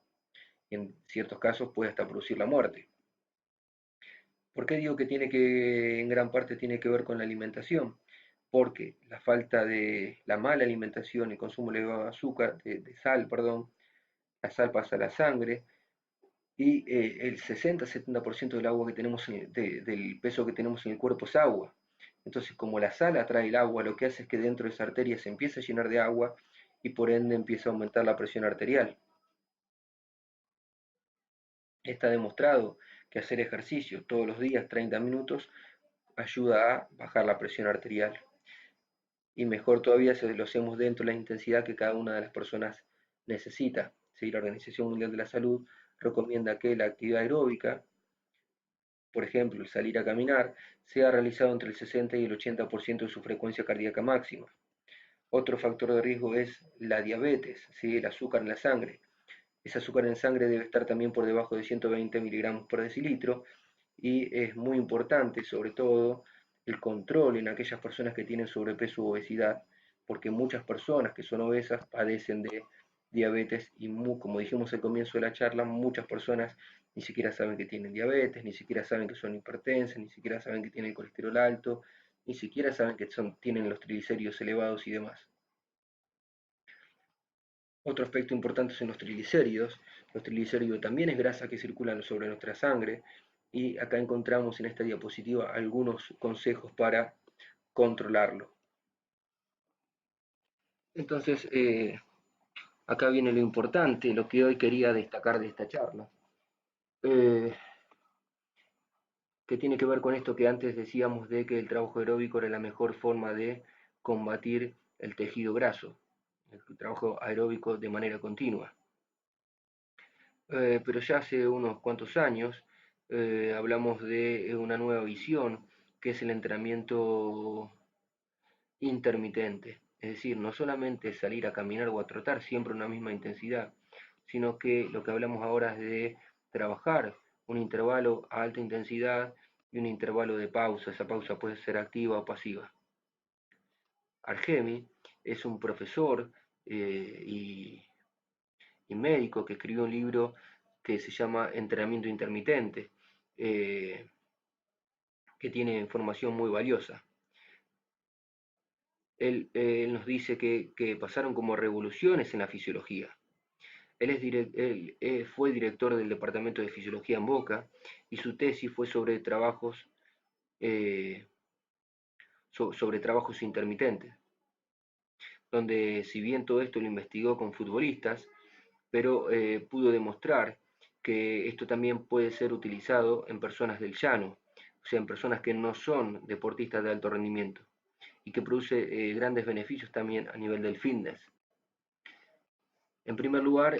En ciertos casos puede hasta producir la muerte. ¿Por qué digo que en gran parte tiene que ver con la alimentación? Porque la falta de la mala alimentación, el consumo elevado de azúcar, de sal, perdón, la sal pasa a la sangre y el 60-70% del agua que tenemos, del peso que tenemos en el cuerpo es agua. Entonces, como la sal atrae el agua, lo que hace es que dentro de esa arteria se empieza a llenar de agua y por ende empieza a aumentar la presión arterial. Está demostrado que hacer ejercicio todos los días, 30 minutos, ayuda a bajar la presión arterial. Y mejor todavía si lo hacemos dentro de la intensidad que cada una de las personas necesita. ¿Sí? La Organización Mundial de la Salud recomienda que la actividad aeróbica, por ejemplo, el salir a caminar, sea realizado entre el 60 y el 80% de su frecuencia cardíaca máxima. Otro factor de riesgo es la diabetes, ¿sí? El azúcar en la sangre. Ese azúcar en sangre debe estar también por debajo de 120 miligramos por decilitro y es muy importante, sobre todo, el control en aquellas personas que tienen sobrepeso u obesidad, porque muchas personas que son obesas padecen de diabetes y como dijimos al comienzo de la charla, muchas personas ni siquiera saben que tienen diabetes, ni siquiera saben que son hipertensas, ni siquiera saben que tienen colesterol alto, ni siquiera saben que tienen los triglicéridos elevados y demás. Otro aspecto importante son los triglicéridos. Los triglicéridos también es grasa que circula sobre nuestra sangre y acá encontramos en esta diapositiva algunos consejos para controlarlo. Entonces, acá viene lo importante, lo que hoy quería destacar de esta charla, eh, que tiene que ver con esto que antes decíamos de que el trabajo aeróbico era la mejor forma de combatir el tejido graso, el trabajo aeróbico de manera continua. Pero ya hace unos cuantos años hablamos de una nueva visión, que es el entrenamiento intermitente. Es decir, no solamente salir a caminar o a trotar siempre a una misma intensidad, sino que lo que hablamos ahora es de trabajar un intervalo a alta intensidad y un intervalo de pausa. Esa pausa puede ser activa o pasiva. Argemi es un profesor y médico que escribió un libro que se llama Entrenamiento Intermitente, que tiene información muy valiosa. Él nos dice que pasaron como revoluciones en la fisiología. Él fue director del Departamento de Fisiología en Boca y su tesis fue sobre eh, sobre trabajos intermitentes, donde si bien todo esto lo investigó con futbolistas, pero pudo demostrar que esto también puede ser utilizado en personas del llano, o sea, en personas que no son deportistas de alto rendimiento y que produce grandes beneficios también a nivel del fitness. En primer lugar,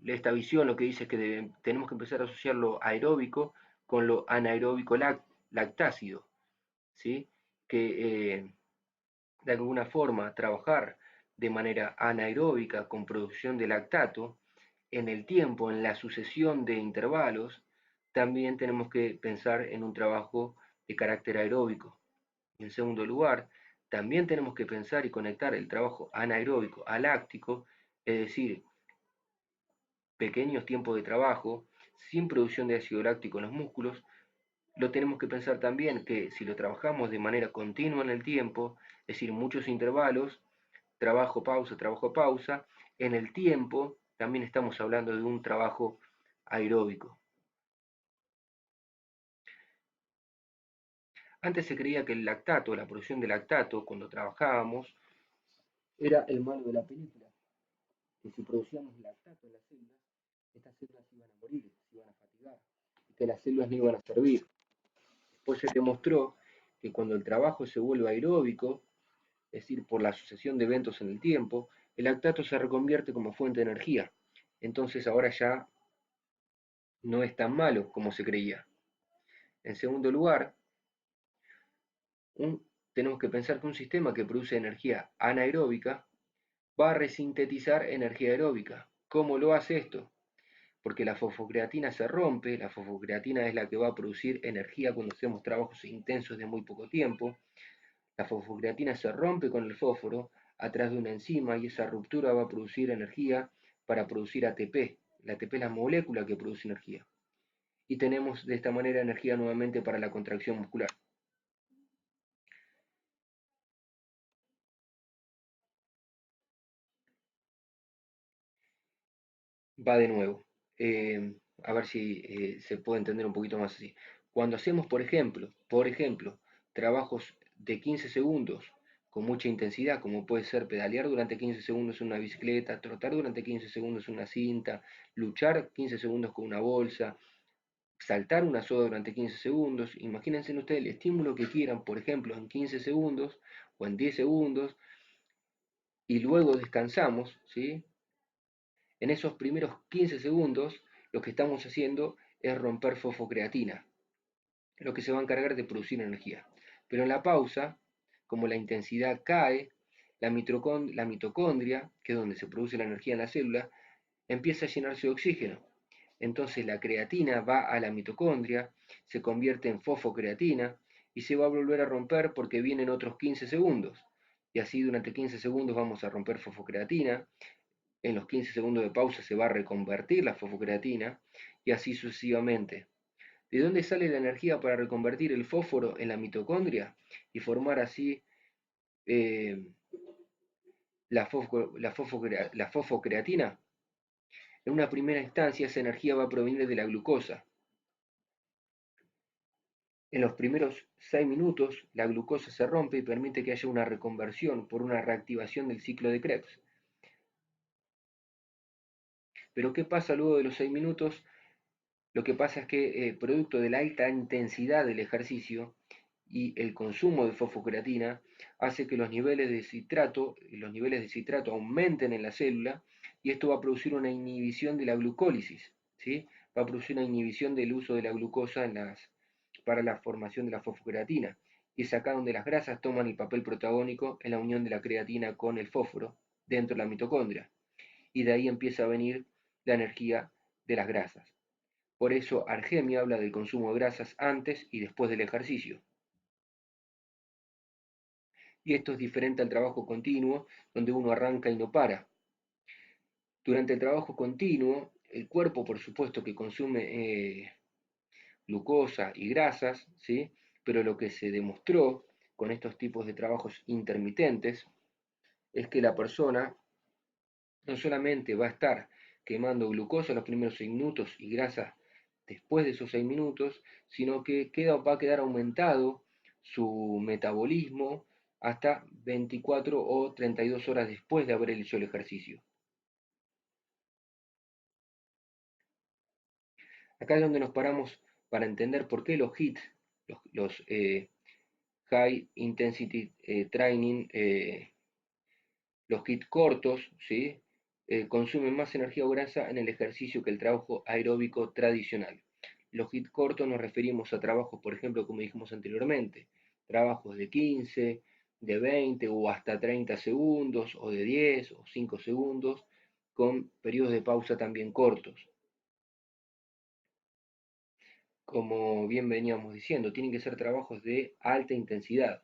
esta visión lo que dice es que tenemos que empezar a asociar lo aeróbico con lo anaeróbico lactácido, ¿sí? Que de alguna forma trabajar de manera anaeróbica con producción de lactato en el tiempo, en la sucesión de intervalos, también tenemos que pensar en un trabajo de carácter aeróbico. Y en segundo lugar, también tenemos que pensar y conectar el trabajo anaeróbico al láctico, es decir, pequeños tiempos de trabajo sin producción de ácido láctico en los músculos. Lo tenemos que pensar también que si lo trabajamos de manera continua en el tiempo, es decir, muchos intervalos, trabajo, pausa, en el tiempo también estamos hablando de un trabajo aeróbico. Antes se creía que el lactato, la producción de lactato, cuando trabajábamos, era el malo de la película, que si producíamos lactato en las células, estas células iban a morir, se iban a fatigar, y que las células no iban a servir. Después se demostró que cuando el trabajo se vuelve aeróbico, es decir, por la sucesión de eventos en el tiempo, el lactato se reconvierte como fuente de energía. Entonces ahora ya no es tan malo como se creía. En segundo lugar, tenemos que pensar que un sistema que produce energía anaeróbica va a resintetizar energía aeróbica. ¿Cómo lo hace esto? Porque la fosfocreatina se rompe, la fosfocreatina es la que va a producir energía cuando hacemos trabajos intensos de muy poco tiempo. La fosfocreatina se rompe con el fósforo a través de una enzima y esa ruptura va a producir energía para producir ATP. La ATP es la molécula que produce energía. Y tenemos de esta manera energía nuevamente para la contracción muscular. Va de nuevo. A ver si se puede entender un poquito más así. Cuando hacemos, por ejemplo, trabajos de 15 segundos con mucha intensidad, como puede ser pedalear durante 15 segundos en una bicicleta, trotar durante 15 segundos en una cinta, luchar 15 segundos con una bolsa, saltar una soga durante 15 segundos, imagínense ustedes el estímulo que quieran, por ejemplo, en 15 segundos o en 10 segundos, y luego descansamos, ¿sí? En esos primeros 15 segundos, lo que estamos haciendo es romper fosfocreatina, lo que se va a encargar de producir energía. Pero en la pausa, como la intensidad cae, la mitocondria, que es donde se produce la energía en la célula, empieza a llenarse de oxígeno. Entonces la creatina va a la mitocondria, se convierte en fosfocreatina y se va a volver a romper porque vienen otros 15 segundos. Y así durante 15 segundos vamos a romper fosfocreatina, en los 15 segundos de pausa se va a reconvertir la fosfocreatina y así sucesivamente. ¿De dónde sale la energía para reconvertir el fósforo en la mitocondria y formar así eh, la fosfocreatina? En una primera instancia esa energía va a provenir de la glucosa. En los primeros 6 minutos la glucosa se rompe y permite que haya una reconversión por una reactivación del ciclo de Krebs. Pero ¿qué pasa luego de los 6 minutos? Lo que pasa es que producto de la alta intensidad del ejercicio y el consumo de fosfocreatina hace que los niveles de citrato aumenten en la célula y esto va a producir una inhibición de la glucólisis, ¿sí? Va a producir una inhibición del uso de la glucosa para la formación de la fosfocreatina Y es acá donde las grasas toman el papel protagónico en la unión de la creatina con el fósforo dentro de la mitocondria. Y de ahí empieza a venir la energía de las grasas. Por eso Argemio habla del consumo de grasas antes y después del ejercicio. Y esto es diferente al trabajo continuo, donde uno arranca y no para. Durante el trabajo continuo, el cuerpo, por supuesto, que consume glucosa y grasas, ¿sí? Pero lo que se demostró con estos tipos de trabajos intermitentes es que la persona no solamente va a estar quemando glucosa los primeros 6 minutos y grasa después de esos 6 minutos, sino que va a quedar aumentado su metabolismo hasta 24 o 32 horas después de haber hecho el ejercicio. Acá es donde nos paramos para entender por qué los HIIT, los High Intensity Training, los HIIT cortos, ¿sí? Consumen más energía o grasa en el ejercicio que el trabajo aeróbico tradicional. Los HIIT cortos nos referimos a trabajos, por ejemplo, como dijimos anteriormente, trabajos de 15, de 20 o hasta 30 segundos, o de 10 o 5 segundos, con periodos de pausa también cortos. Como bien veníamos diciendo, tienen que ser trabajos de alta intensidad,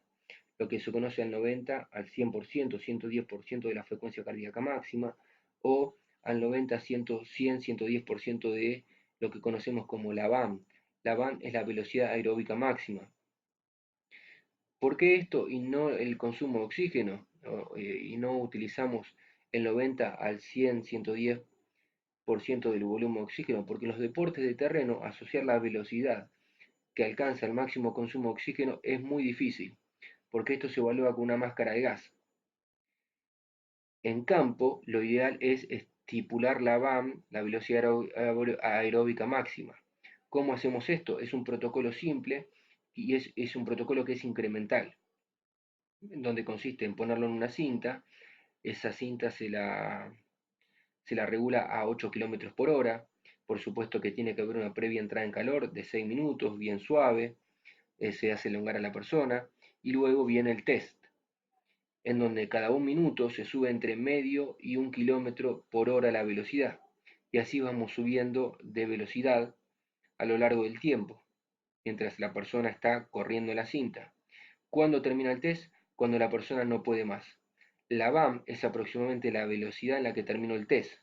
lo que se conoce al 90, al 100%, 110% de la frecuencia cardíaca máxima, o al 90, 100, 110% de lo que conocemos como la VAM. La VAM es la velocidad aeróbica máxima. ¿Por qué esto y no el consumo de oxígeno? Y no utilizamos el 90 al 100, 110% del volumen de oxígeno, porque en los deportes de terreno asociar la velocidad que alcanza el máximo consumo de oxígeno es muy difícil, porque esto se evalúa con una máscara de gas. En campo, lo ideal es estipular la VAM, la velocidad aeróbica máxima. ¿Cómo hacemos esto? Es un protocolo simple y es un protocolo que es incremental, donde consiste en ponerlo en una cinta, esa cinta se la regula a 8 km por hora, por supuesto que tiene que haber una previa entrada en calor de 6 minutos, bien suave, se hace elongar a la persona, y luego viene el test, en donde cada 1 minuto se sube entre medio y 1 km por hora la velocidad, y así vamos subiendo de velocidad a lo largo del tiempo, mientras la persona está corriendo la cinta. ¿Cuándo termina el test? Cuando la persona no puede más. La VAM es aproximadamente la velocidad en la que terminó el test.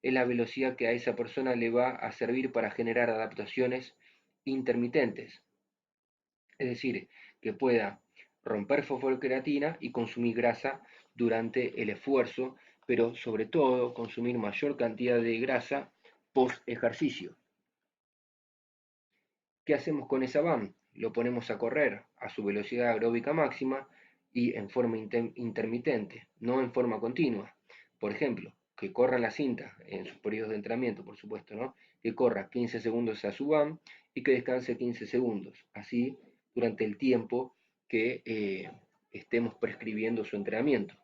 Es la velocidad que a esa persona le va a servir para generar adaptaciones intermitentes. Es decir, que pueda romper fosfocreatina y consumir grasa durante el esfuerzo, pero sobre todo consumir mayor cantidad de grasa post ejercicio. ¿Qué hacemos con esa VAM? Lo ponemos a correr a su velocidad aeróbica máxima y en forma intermitente, no en forma continua. Por ejemplo, que corra la cinta en sus periodos de entrenamiento, por supuesto, ¿no? Que corra 15 segundos a su VAM y que descanse 15 segundos. Así durante el tiempo que estemos prescribiendo su entrenamiento.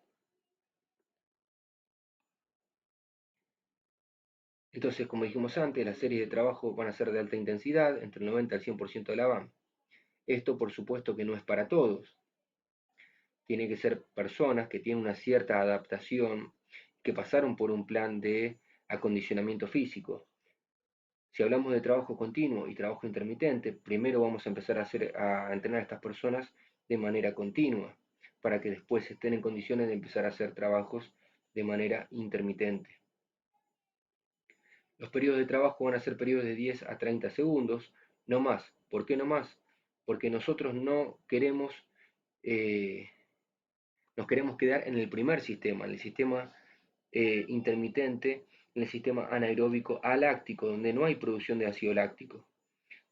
Entonces, como dijimos antes, las series de trabajo van a ser de alta intensidad, entre el 90 y el 100% de la VAM. Esto, por supuesto, que no es para todos. Tiene que ser personas que tienen una cierta adaptación, que pasaron por un plan de acondicionamiento físico. Si hablamos de trabajo continuo y trabajo intermitente, primero vamos a empezar a entrenar a estas personas de manera continua, para que después estén en condiciones de empezar a hacer trabajos de manera intermitente. Los periodos de trabajo van a ser periodos de 10 a 30 segundos, no más. ¿Por qué no más? Porque nosotros no queremos eh, nos queremos quedar en el primer sistema, en el sistema intermitente, en el sistema anaeróbico aláctico, donde no hay producción de ácido láctico.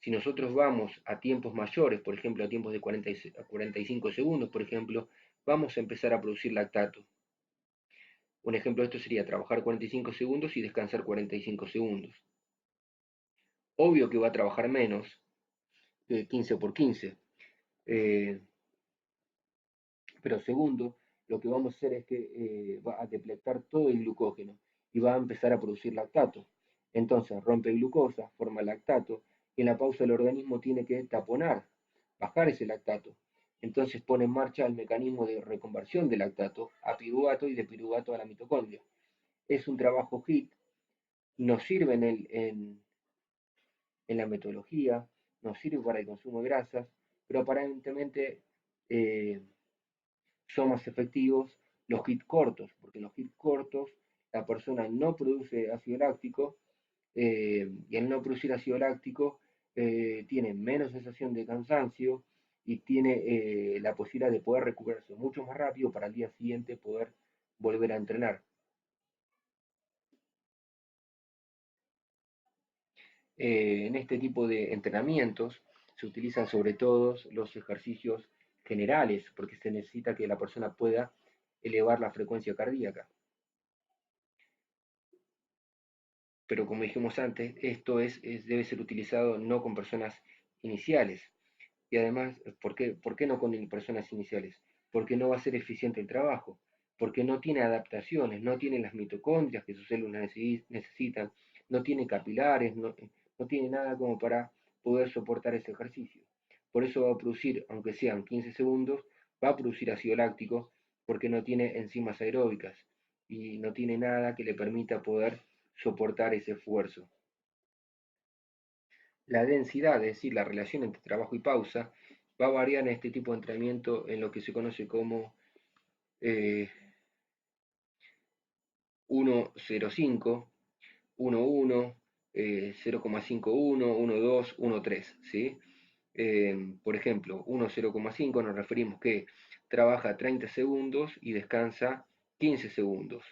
Si nosotros vamos a tiempos mayores, por ejemplo, a tiempos de 45 segundos, por ejemplo, vamos a empezar a producir lactato. Un ejemplo de esto sería trabajar 45 segundos y descansar 45 segundos. Obvio que va a trabajar menos, 15 por 15, eh, pero segundo, lo que vamos a hacer es que va a depletar todo el glucógeno y va a empezar a producir lactato. Entonces rompe glucosa, forma lactato, y en la pausa el organismo tiene que taponar, bajar ese lactato. Entonces pone en marcha el mecanismo de reconversión del lactato a piruvato y de piruvato a la mitocondria. Es un trabajo HIT, nos sirve en la metodología, nos sirve para el consumo de grasas, pero aparentemente eh, son más efectivos los hits cortos, porque en los hits cortos la persona no produce ácido láctico y al no producir ácido láctico tiene menos sensación de cansancio y tiene la posibilidad de poder recuperarse mucho más rápido para el día siguiente poder volver a entrenar. En este tipo de entrenamientos se utilizan sobre todo los ejercicios generales, porque se necesita que la persona pueda elevar la frecuencia cardíaca. Pero como dijimos antes, esto debe ser utilizado no con personas iniciales. Y además, ¿por qué no con personas iniciales? Porque no va a ser eficiente el trabajo, porque no tiene adaptaciones, no tiene las mitocondrias que sus células necesitan, no tiene capilares, no tiene nada como para poder soportar ese ejercicio. Por eso va a producir, aunque sean 15 segundos, va a producir ácido láctico porque no tiene enzimas aeróbicas y no tiene nada que le permita poder soportar ese esfuerzo. La densidad, es decir, la relación entre trabajo y pausa, va a variar en este tipo de entrenamiento en lo que se conoce como 1,05, 1,1, 0,51, 1,2, 1,3, ¿sí? Por ejemplo, 1,0,5 nos referimos que trabaja 30 segundos y descansa 15 segundos.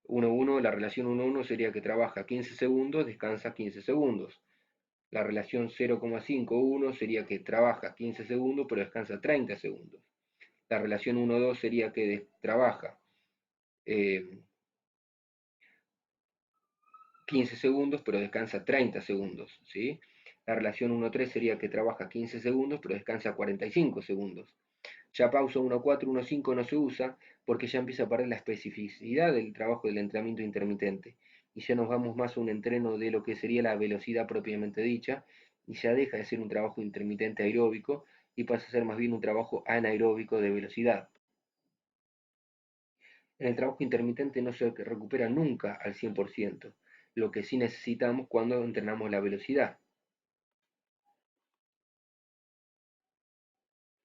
1,1, la relación 1,1 sería que trabaja 15 segundos, descansa 15 segundos. La relación 0,51 sería que trabaja 15 segundos pero descansa 30 segundos. La relación 1,2 sería que trabaja 15 segundos pero descansa 30 segundos. ¿sí? La relación 1,3 sería que trabaja 15 segundos pero descansa 45 segundos. Ya pausa 1,4, 1,5 no se usa porque ya empieza a perder la especificidad del trabajo del entrenamiento intermitente y ya nos vamos más a un entreno de lo que sería la velocidad propiamente dicha y ya deja de ser un trabajo intermitente aeróbico y pasa a ser más bien un trabajo anaeróbico de velocidad. En el trabajo intermitente no se recupera nunca al 100%, lo que sí necesitamos cuando entrenamos la velocidad.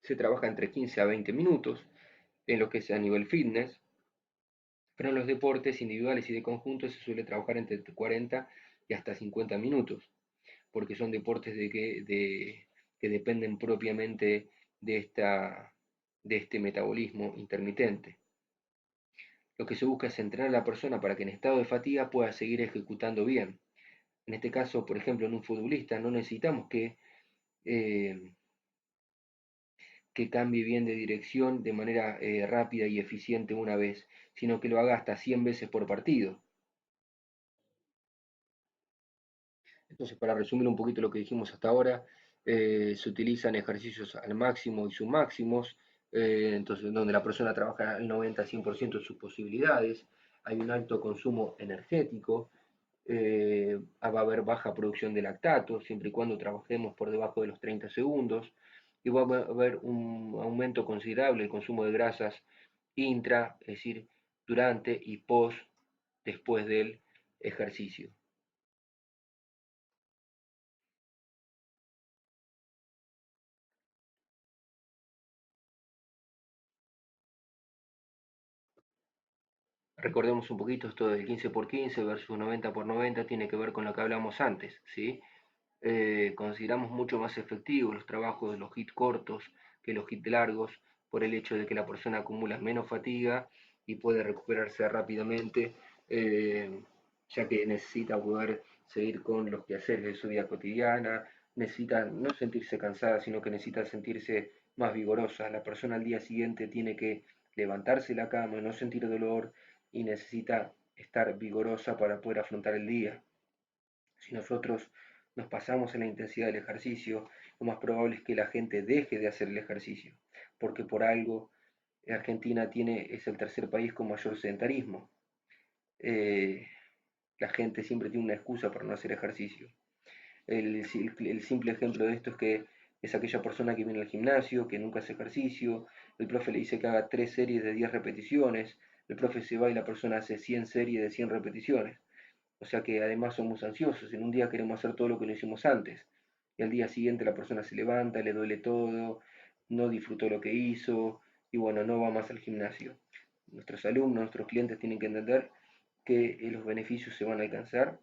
Se trabaja entre 15 a 20 minutos en lo que es a nivel fitness, pero en los deportes individuales y de conjunto se suele trabajar entre 40 y hasta 50 minutos, porque son deportes que dependen propiamente de, de este metabolismo intermitente. Lo que se busca es entrenar a la persona para que en estado de fatiga pueda seguir ejecutando bien. En este caso, por ejemplo, en un futbolista no necesitamos eh, que cambie bien de dirección de manera rápida y eficiente una vez, sino que lo haga hasta 100 veces por partido. Entonces, para resumir un poquito lo que dijimos hasta ahora, se utilizan ejercicios al máximo y submáximos, entonces donde la persona trabaja al 90-100% de sus posibilidades, hay un alto consumo energético, va a haber baja producción de lactato, siempre y cuando trabajemos por debajo de los 30 segundos, y va a haber un aumento considerable del consumo de grasas intra, es decir, durante y post, después del ejercicio. Recordemos un poquito esto del 15 por 15 versus 90 por 90, tiene que ver con lo que hablamos antes, ¿sí? Consideramos mucho más efectivos los trabajos de los hits cortos que los hits largos por el hecho de que la persona acumula menos fatiga y puede recuperarse rápidamente, ya que necesita poder seguir con los quehaceres de su vida cotidiana, necesita no sentirse cansada, sino que necesita sentirse más vigorosa. La persona al día siguiente tiene que levantarse de la cama, no sentir dolor y necesita estar vigorosa para poder afrontar el día. Si nosotros nos pasamos en la intensidad del ejercicio, lo más probable es que la gente deje de hacer el ejercicio, porque por algo Argentina es el tercer país con mayor sedentarismo. Eh, la gente siempre tiene una excusa para no hacer ejercicio. El simple ejemplo de esto es que Es aquella persona que viene al gimnasio, que nunca hace ejercicio, el profe le dice que haga 3 series de 10 repeticiones, el profe se va y la persona hace 100 series de 100 repeticiones. O sea que además somos ansiosos, en un día queremos hacer todo lo que no hicimos antes, y al día siguiente la persona se levanta, le duele todo, no disfrutó lo que hizo, y bueno, no va más al gimnasio. Nuestros alumnos, nuestros clientes tienen que entender que los beneficios se van a alcanzar,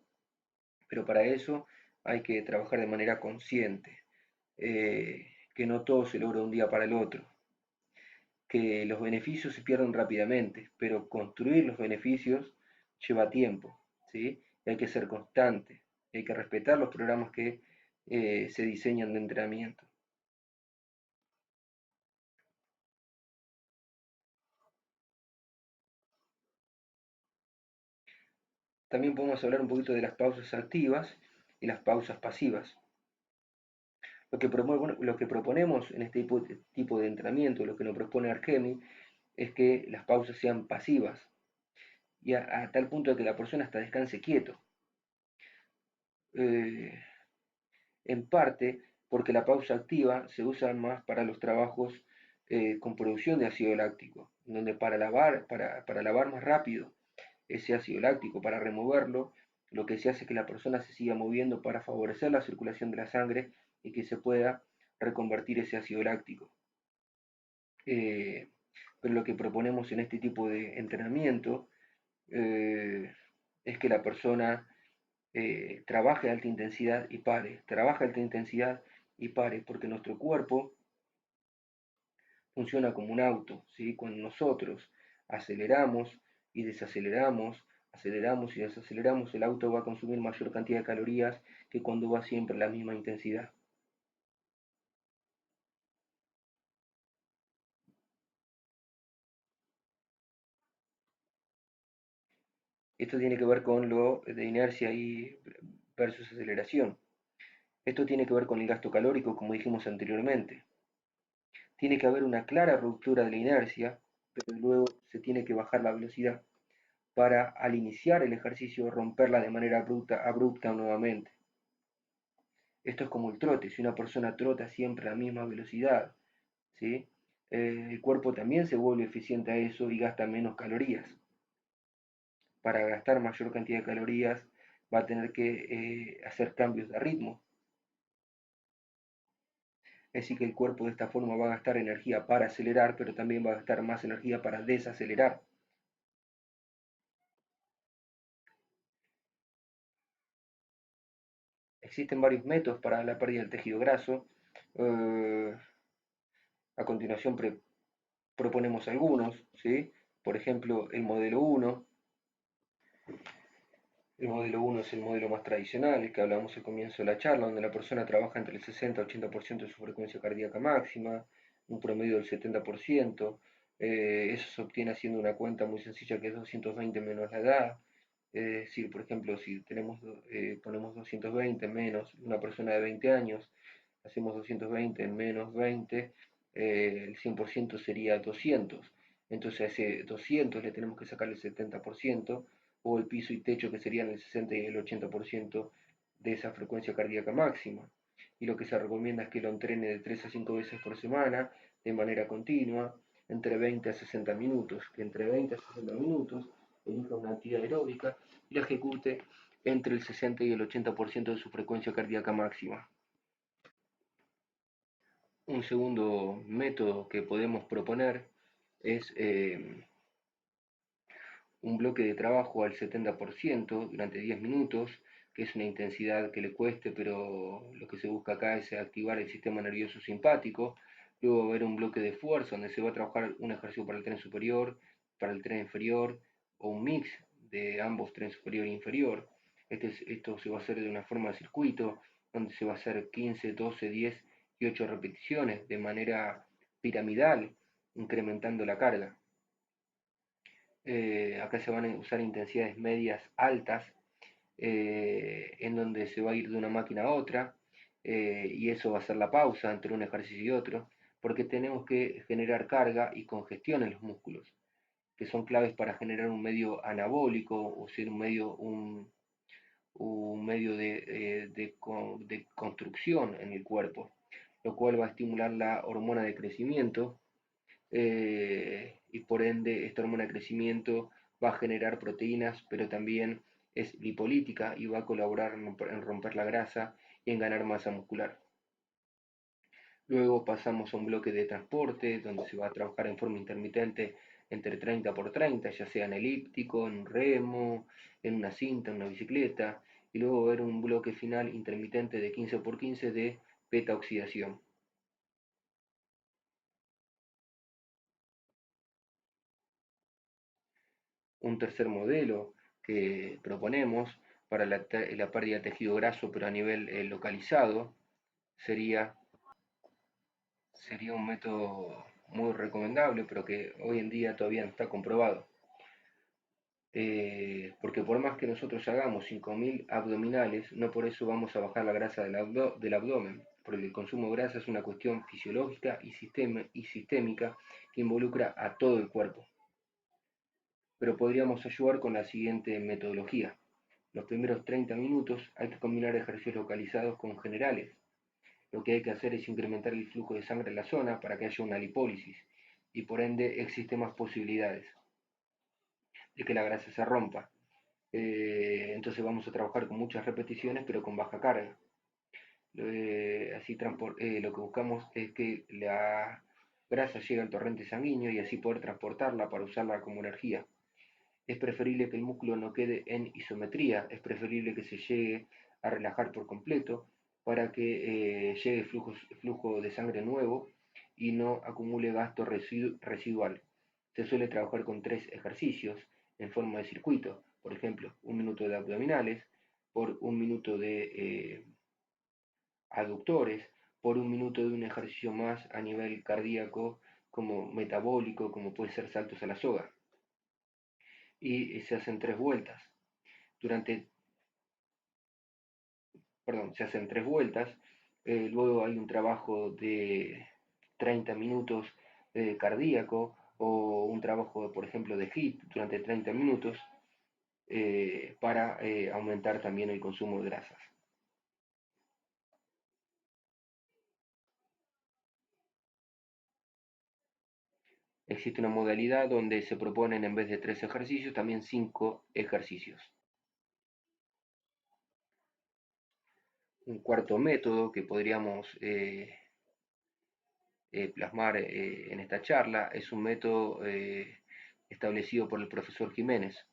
pero para eso hay que trabajar de manera consciente, que no todo se logra un día para el otro, que los beneficios se pierden rápidamente, pero construir los beneficios lleva tiempo, ¿sí? Y hay que ser constante, hay que respetar los programas que se diseñan de entrenamiento. También podemos hablar un poquito de las pausas activas y las pausas pasivas. Lo que proponemos en este tipo de entrenamiento, lo que nos propone Argemi, es que las pausas sean pasivas y a tal punto de que la persona hasta descanse quieto. Eh, en parte porque la pausa activa se usa más para los trabajos con producción de ácido láctico, donde para lavar más rápido ese ácido láctico, para removerlo, lo que se hace es que la persona se siga moviendo para favorecer la circulación de la sangre y que se pueda reconvertir ese ácido láctico. Eh, pero lo que proponemos en este tipo de entrenamiento eh, es que la persona trabaje a alta intensidad y pare, trabaja a alta intensidad y pare, porque nuestro cuerpo funciona como un auto, ¿sí? Cuando nosotros aceleramos y desaceleramos, aceleramos y desaceleramos, el auto va a consumir mayor cantidad de calorías que cuando va siempre a la misma intensidad. Esto tiene que ver con lo de inercia y versus aceleración. Esto tiene que ver con el gasto calórico, como dijimos anteriormente. Tiene que haber una clara ruptura de la inercia, pero luego se tiene que bajar la velocidad para al iniciar el ejercicio romperla de manera abrupta nuevamente. Esto es como el trote, si una persona trota siempre a la misma velocidad, ¿sí? El cuerpo también se vuelve eficiente a eso y gasta menos calorías. Para gastar mayor cantidad de calorías va a tener que hacer cambios de ritmo. Es decir, que el cuerpo de esta forma va a gastar energía para acelerar, pero también va a gastar más energía para desacelerar. Existen varios métodos para la pérdida del tejido graso. Eh, a continuación proponemos algunos, ¿sí? Por ejemplo, el modelo 1. El modelo 1 es el modelo más tradicional, el que hablamos al comienzo de la charla, donde la persona trabaja entre el 60 y 80% de su frecuencia cardíaca máxima, un promedio del 70%. Eso se obtiene haciendo una cuenta muy sencilla que es 220 menos la edad. Es decir, por ejemplo, si ponemos 220 menos una persona de 20 años, hacemos 220 en menos 20, el 100% sería 200. Entonces a ese 200 le tenemos que sacar el 70%, o el piso y techo que serían el 60 y el 80% de esa frecuencia cardíaca máxima. Y lo que se recomienda es que lo entrene de 3 a 5 veces por semana, de manera continua, entre 20 a 60 minutos, que entre 20 a 60 minutos elija una actividad aeróbica y la ejecute entre el 60 y el 80% de su frecuencia cardíaca máxima. Un segundo método que podemos proponer es un bloque de trabajo al 70% durante 10 minutos, que es una intensidad que le cueste, pero lo que se busca acá es activar el sistema nervioso simpático. Luego va a haber un bloque de fuerza donde se va a trabajar un ejercicio para el tren superior, para el tren inferior, o un mix de ambos, tren superior e inferior. Esto se va a hacer de una forma de circuito, donde se va a hacer 15, 12, 10 y 8 repeticiones de manera piramidal, incrementando la carga. Acá se van a usar intensidades medias altas, en donde se va a ir de una máquina a otra, y eso va a ser la pausa entre un ejercicio y otro, porque tenemos que generar carga y congestión en los músculos, que son claves para generar un medio anabólico, o ser un medio de construcción en el cuerpo. lo cual va a estimular la hormona de crecimiento y por ende esta hormona de crecimiento va a generar proteínas, pero también es lipolítica y va a colaborar en romper la grasa y en ganar masa muscular. Luego pasamos a un bloque de transporte donde se va a trabajar en forma intermitente entre 30 por 30, ya sea en elíptico, en un remo, en una cinta, en una bicicleta, y luego va a haber un bloque final intermitente de 15 por 15 de beta oxidación. Un tercer modelo que proponemos para la pérdida de tejido graso, pero a nivel localizado, sería, sería un método muy recomendable, pero que hoy en día todavía no está comprobado. Porque por más que nosotros hagamos 5.000 abdominales, no por eso vamos a bajar la grasa del abdomen, porque el consumo de grasa es una cuestión fisiológica y sistémica que involucra a todo el cuerpo. Pero podríamos ayudar con la siguiente metodología. Los primeros 30 minutos hay que combinar ejercicios localizados con generales. Lo que hay que hacer es incrementar el flujo de sangre en la zona para que haya una lipólisis y por ende existen más posibilidades de que la grasa se rompa. Entonces vamos a trabajar con muchas repeticiones pero con baja carga. Lo que buscamos es que la grasa llegue al torrente sanguíneo y así poder transportarla para usarla como energía. Es preferible que el músculo no quede en isometría, es preferible que se llegue a relajar por completo para que llegue flujo de sangre nuevo y no acumule gasto residual. Se suele trabajar con 3 ejercicios en forma de circuito, por ejemplo, 1 minuto de abdominales, por 1 minuto de aductores, por 1 minuto de un ejercicio más a nivel cardíaco como metabólico, como puede ser saltos a la soga. Y se hacen 3 vueltas. Durante, perdón, se hacen 3 vueltas. Luego hay un trabajo de 30 minutos cardíaco o un trabajo, por ejemplo, de HIIT durante 30 minutos para aumentar también el consumo de grasas. Existe una modalidad donde se proponen en vez de 3 ejercicios, también 5 ejercicios. Un cuarto método que podríamos plasmar en esta charla es un método establecido por el profesor Jiménez.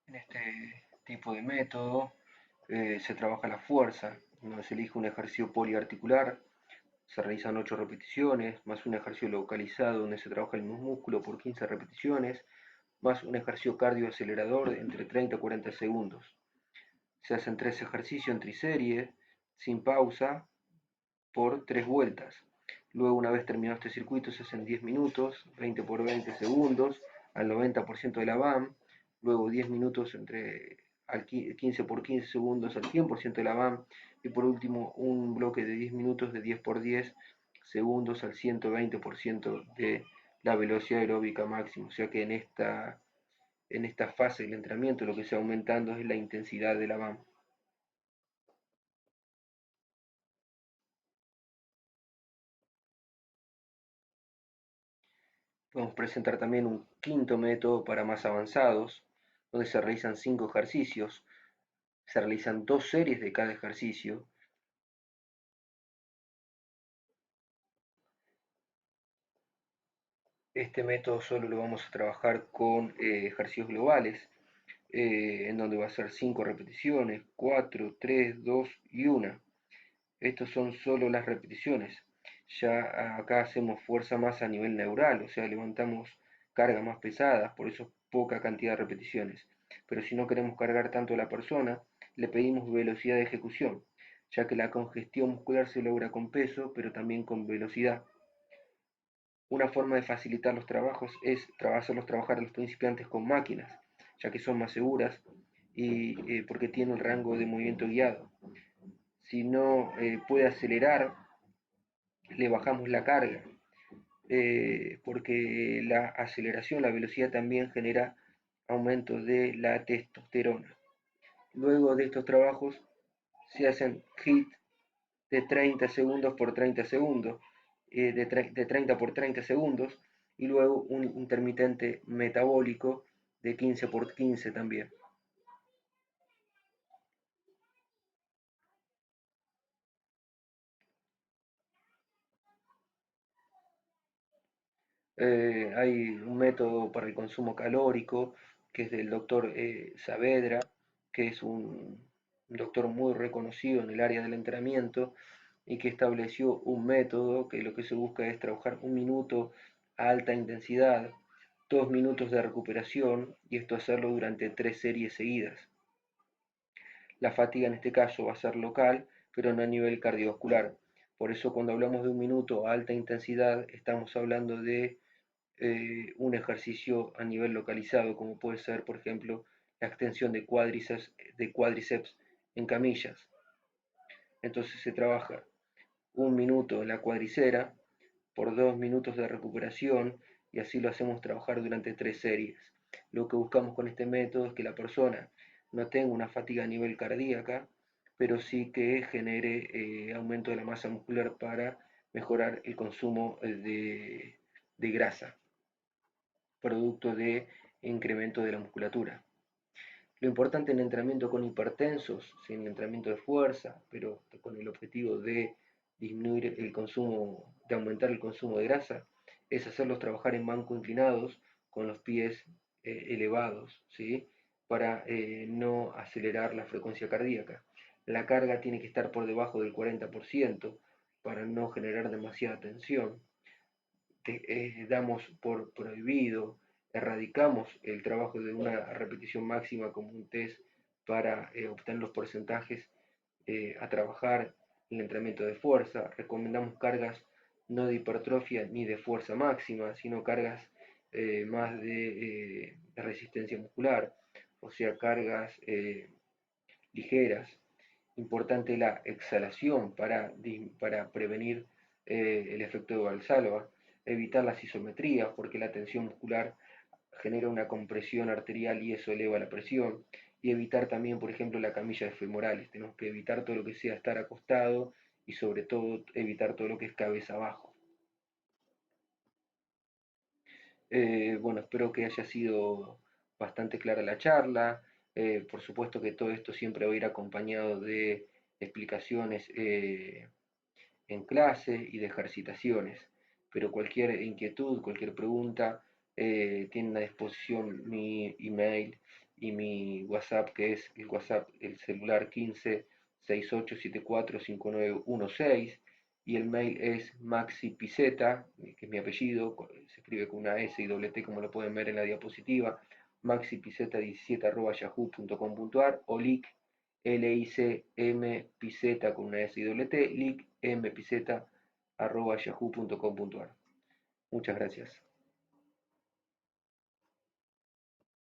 En este tipo de método se trabaja la fuerza, donde se elige un ejercicio poliarticular, se realizan 8 repeticiones, más un ejercicio localizado donde se trabaja el mismo músculo por 15 repeticiones, más un ejercicio cardioacelerador de entre 30 y 40 segundos. Se hacen 3 ejercicios en triserie, sin pausa, por 3 vueltas. Luego, una vez terminado este circuito, se hacen 10 minutos, 20 por 20 segundos, al 90% de la BAM. Luego 10 minutos al 15 por 15 segundos al 100% de la BAM. Y por último, un bloque de 10 minutos de 10 por 10 segundos al 120% de la velocidad aeróbica máxima. O sea que en esta fase del entrenamiento lo que se va aumentando es la intensidad de la BAM. Podemos presentar también un quinto método para más avanzados, donde se realizan 5 ejercicios, se realizan 2 series de cada ejercicio. Este método solo lo vamos a trabajar con ejercicios globales, en donde va a ser 5 repeticiones, 4, 3, 2 y 1. Estos son solo las repeticiones. Ya acá hacemos fuerza más a nivel neural, o sea, levantamos cargas más pesadas, por eso poca cantidad de repeticiones. Pero si no queremos cargar tanto a la persona, le pedimos velocidad de ejecución, ya que la congestión muscular se logra con peso, pero también con velocidad. Una forma de facilitar los trabajos es hacerlos trabajar a los principiantes con máquinas, ya que son más seguras y porque tienen el rango de movimiento guiado. Si no puede acelerar, le bajamos la carga, porque la aceleración, la velocidad también genera aumento de la testosterona. Luego de estos trabajos se hacen hit de 30 segundos por 30 segundos, de 30 por 30 segundos, y luego un intermitente metabólico de 15 por 15 también. Hay un método para el consumo calórico que es del doctor Saavedra, que es un doctor muy reconocido en el área del entrenamiento y que estableció un método que lo que se busca es trabajar 1 minuto a alta intensidad, 2 minutos de recuperación y esto hacerlo durante 3 series seguidas. La fatiga en este caso va a ser local, pero no a nivel cardiovascular. Por eso cuando hablamos de 1 minuto a alta intensidad estamos hablando de un ejercicio a nivel localizado, como puede ser, por ejemplo, la extensión de cuádriceps en camillas. Entonces se trabaja 1 minuto en la cuadricera por 2 minutos de recuperación y así lo hacemos trabajar durante 3 series. Lo que buscamos con este método es que la persona no tenga una fatiga a nivel cardíaca, pero sí que genere aumento de la masa muscular para mejorar el consumo de grasa, producto de incremento de la musculatura. Lo importante en el entrenamiento con hipertensos, sin entrenamiento de fuerza, pero con el objetivo de disminuir el consumo, de aumentar el consumo de grasa, es hacerlos trabajar en banco inclinados con los pies elevados, ¿sí? Para no acelerar la frecuencia cardíaca. La carga tiene que estar por debajo del 40% para no generar demasiada tensión. Damos por prohibido, erradicamos el trabajo de una repetición máxima como un test para obtener los porcentajes a trabajar en el entrenamiento de fuerza. Recomendamos cargas no de hipertrofia ni de fuerza máxima, sino cargas más de resistencia muscular, o sea, cargas ligeras. Importante la exhalación para prevenir el efecto de Valsalva, evitar las isometrías porque la tensión muscular genera una compresión arterial y eso eleva la presión, y evitar también, por ejemplo, la camilla de femorales. Tenemos que evitar todo lo que sea estar acostado y sobre todo evitar todo lo que es cabeza abajo. Bueno, espero que haya sido bastante clara la charla. Por supuesto que todo esto siempre va a ir acompañado de explicaciones en clase y de ejercitaciones. Pero cualquier inquietud, cualquier pregunta, tienen a disposición mi email y mi WhatsApp, que es el WhatsApp, el celular 15 6874 5916, y el mail es maxipizeta, que es mi apellido, se escribe con una S y doble T como lo pueden ver en la diapositiva, maxipizeta17@yahoo.com.ar o lic licmpizeta con una S y doble T, licmpizeta@yahoo.com.ar. Muchas gracias.